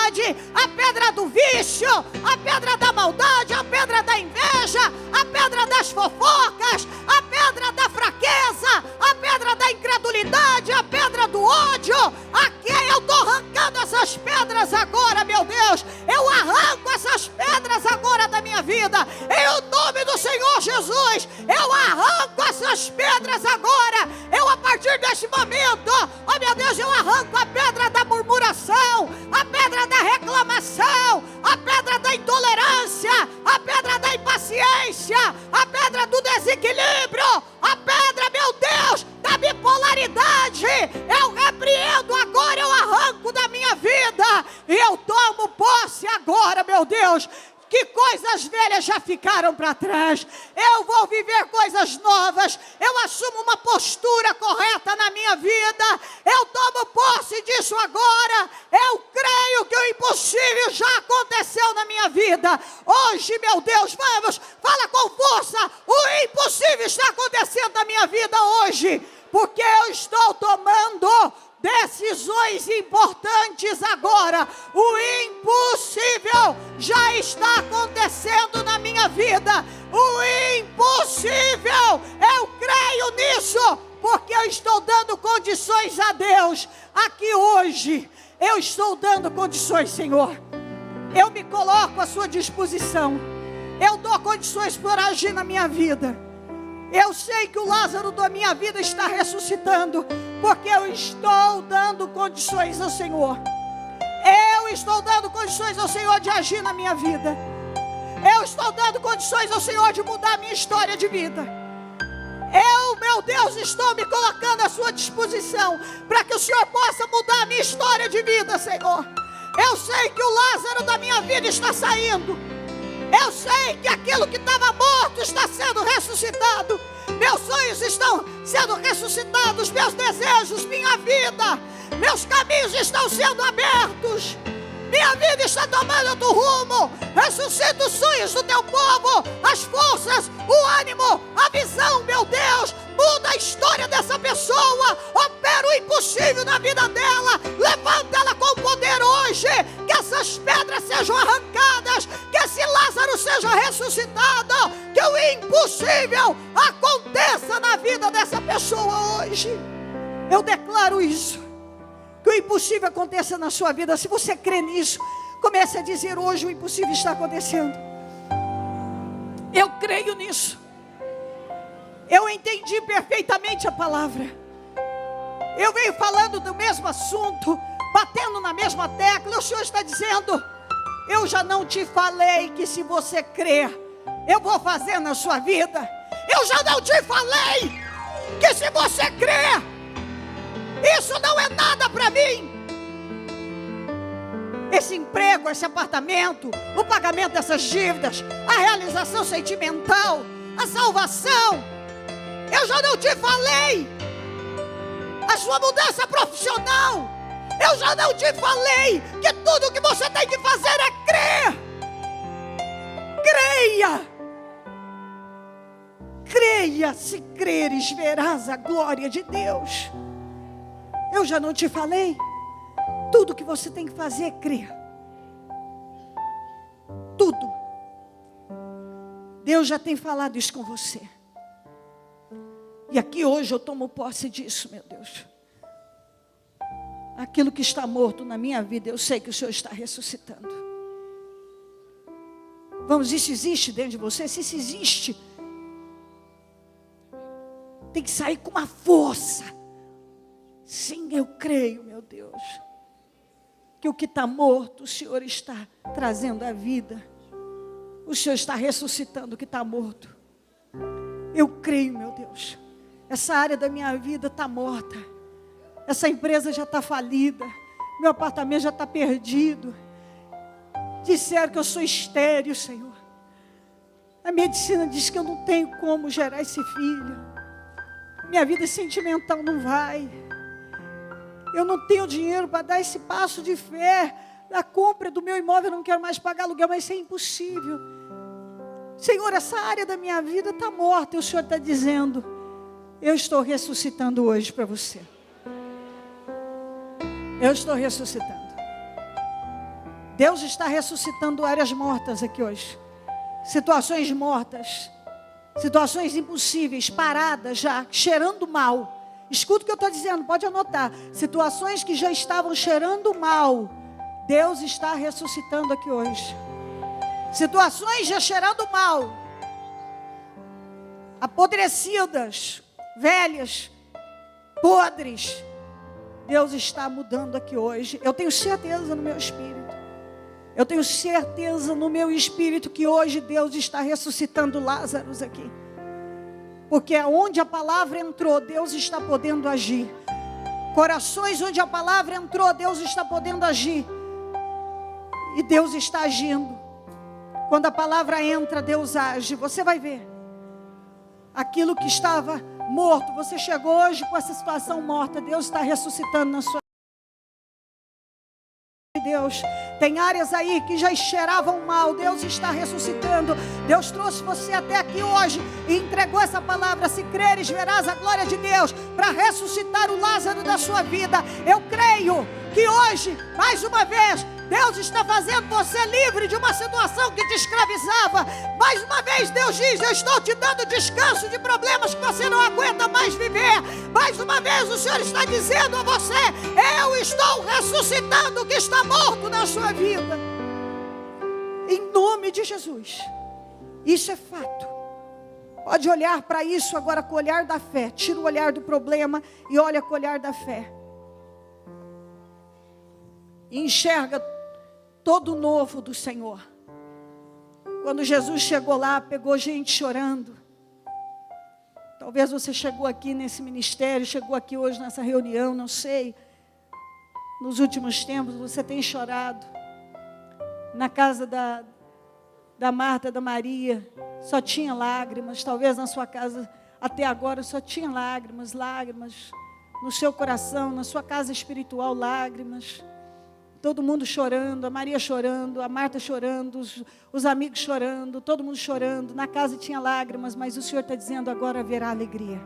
a pedra do vício, a pedra da maldade, a pedra da inveja, a pedra das fofocas, a pedra da fraqueza, a pedra da incredulidade, a pedra do ódio. Aqui eu estou arrancando essas pedras agora, meu Deus. Eu arranco essas pedras agora da minha vida, em nome do Senhor Jesus. Eu arranco essas pedras agora. A partir deste momento, oh meu Deus, eu arranco a pedra da murmuração, a pedra da reclamação, a pedra da intolerância, a pedra da impaciência, a pedra do desequilíbrio, a pedra, meu Deus, da bipolaridade. Eu repreendo agora, eu arranco da minha vida e eu tomo posse agora, meu Deus, que coisas velhas já ficaram para trás. Eu vou viver coisas novas. Eu assumo uma postura correta na minha vida. Eu tomo posse disso agora. Eu creio que o impossível já aconteceu na minha vida. Hoje, meu Deus, vamos, fala com força. O impossível está acontecendo na minha vida hoje, porque eu estou tomando decisões importantes agora. O impossível já está acontecendo na minha vida. O impossível, eu creio nisso, porque eu estou dando condições a Deus. Aqui hoje, eu estou dando condições, Senhor. Eu me coloco à sua disposição. Eu dou condições para agir na minha vida. Eu sei que o Lázaro da minha vida está ressuscitando, porque eu estou dando condições ao Senhor. Eu estou dando condições ao Senhor de agir na minha vida. Eu estou dando condições ao Senhor de mudar a minha história de vida. Eu, meu Deus, estou me colocando à sua disposição, para que o Senhor possa mudar a minha história de vida, Senhor. Eu sei que o Lázaro da minha vida está saindo. Eu sei que aquilo que estava morto está sendo ressuscitado. Meus sonhos estão sendo ressuscitados. Meus desejos, minha vida, meus caminhos estão sendo abertos. Minha vida está tomando outro rumo. Ressuscita os sonhos do teu povo, as forças, o ânimo, a visão, meu Deus. Muda a história dessa pessoa. Opera o impossível na vida dela. Levanta ela com poder hoje. Que essas pedras sejam arrancadas. Que esse Lázaro seja ressuscitado. Que o impossível aconteça na vida dessa pessoa hoje. Eu declaro isso. Que o impossível aconteça na sua vida. Se você crê nisso, comece a dizer: hoje o impossível está acontecendo. Eu creio nisso. Eu entendi perfeitamente a palavra. Eu venho falando do mesmo assunto, batendo na mesma tecla. O Senhor está dizendo: eu já não te falei que se você crer, eu vou fazer na sua vida. Eu já não te falei que se você crer, isso não é nada para mim. Esse emprego, esse apartamento, o pagamento dessas dívidas, a realização sentimental, a salvação, eu já não te falei. A sua mudança profissional, eu já não te falei que tudo que você tem que fazer é crer. Creia. Creia, se creres verás a glória de Deus. Eu já não te falei? Tudo que você tem que fazer é crer. Tudo. Deus já tem falado isso com você. E aqui hoje eu tomo posse disso, meu Deus. Aquilo que está morto na minha vida, eu sei que o Senhor está ressuscitando. Vamos, isso existe dentro de você? Se isso existe, tem que sair com uma força. Sim, eu creio, meu Deus, que o que está morto, o Senhor está trazendo à vida. O Senhor está ressuscitando o que está morto. Eu creio, meu Deus. Essa área da minha vida está morta. Essa empresa já está falida. Meu apartamento já está perdido. Disseram que eu sou estéril, Senhor. A medicina diz que eu não tenho como gerar esse filho. Minha vida sentimental não vai. Eu não tenho dinheiro para dar esse passo de fé. A compra do meu imóvel, eu não quero mais pagar aluguel, mas isso é impossível. Senhor, essa área da minha vida está morta. E o Senhor está dizendo: eu estou ressuscitando hoje para você. Eu estou ressuscitando. Deus está ressuscitando áreas mortas aqui hoje. Situações mortas. Situações impossíveis, paradas já, cheirando mal. Escuta o que eu estou dizendo, pode anotar. Situações que já estavam cheirando mal, Deus está ressuscitando aqui hoje. Situações já cheirando mal, apodrecidas, velhas, podres, Deus está mudando aqui hoje. Eu tenho certeza no meu espírito. Eu tenho certeza no meu espírito que hoje Deus está ressuscitando Lázaro aqui. Porque onde a palavra entrou, Deus está podendo agir. Corações onde a palavra entrou, Deus está podendo agir. E Deus está agindo. Quando a palavra entra, Deus age. Você vai ver. Aquilo que estava morto, você chegou hoje com essa situação morta, Deus está ressuscitando na sua Deus. Tem áreas aí que já cheiravam mal, Deus está ressuscitando. Deus trouxe você até aqui hoje e entregou essa palavra: se creres verás a glória de Deus, para ressuscitar o Lázaro da sua vida. Eu creio que hoje, mais uma vez, Deus está fazendo você livre de uma situação que te escravizava. Mais uma vez Deus diz: eu estou te dando descanso de problemas que você não aguenta mais viver. Mais uma vez o Senhor está dizendo a você: eu estou ressuscitando o que está morto na sua vida. Em nome de Jesus. Isso é fato. Pode olhar para isso agora com o olhar da fé. Tira o olhar do problema e olha com o olhar da fé. E enxerga todo o novo do Senhor. Quando Jesus chegou lá, pegou gente chorando. Talvez você chegou aqui nesse ministério, chegou aqui hoje nessa reunião, não sei. Nos últimos tempos você tem chorado. Na casa da Marta, da Maria, só tinha lágrimas. Talvez na sua casa até agora só tinha lágrimas. No seu coração, na sua casa espiritual, lágrimas. Todo mundo chorando, a Maria chorando, a Marta chorando, os amigos chorando, todo mundo chorando. Na casa tinha lágrimas, mas o Senhor está dizendo, agora haverá alegria.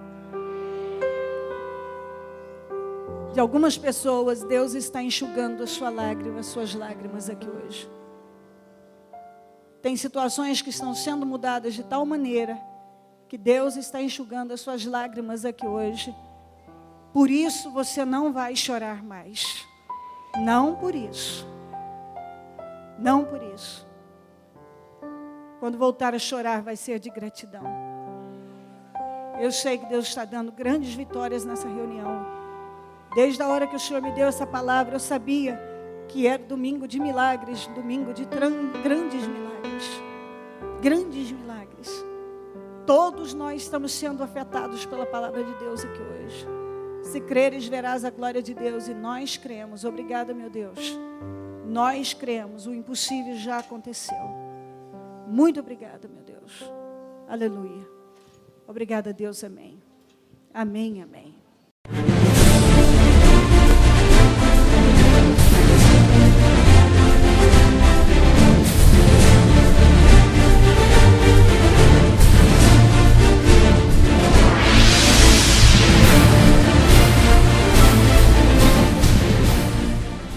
De algumas pessoas, Deus está enxugando as suas lágrimas aqui hoje. Tem situações que estão sendo mudadas de tal maneira que Deus está enxugando as suas lágrimas aqui hoje. Por isso você não vai chorar mais. Não por isso. Não por isso. Quando voltar a chorar vai ser de gratidão. Eu sei que Deus está dando grandes vitórias nessa reunião. Desde a hora que o Senhor me deu essa palavra, eu sabia que era domingo de milagres, domingo de grandes milagres. Grandes milagres. Todos nós estamos sendo afetados pela palavra de Deus aqui hoje. Se creres, verás a glória de Deus, e nós cremos. Obrigada, meu Deus. Nós cremos, o impossível já aconteceu. Muito obrigada, meu Deus. Aleluia. Obrigada, Deus, amém. Amém, amém.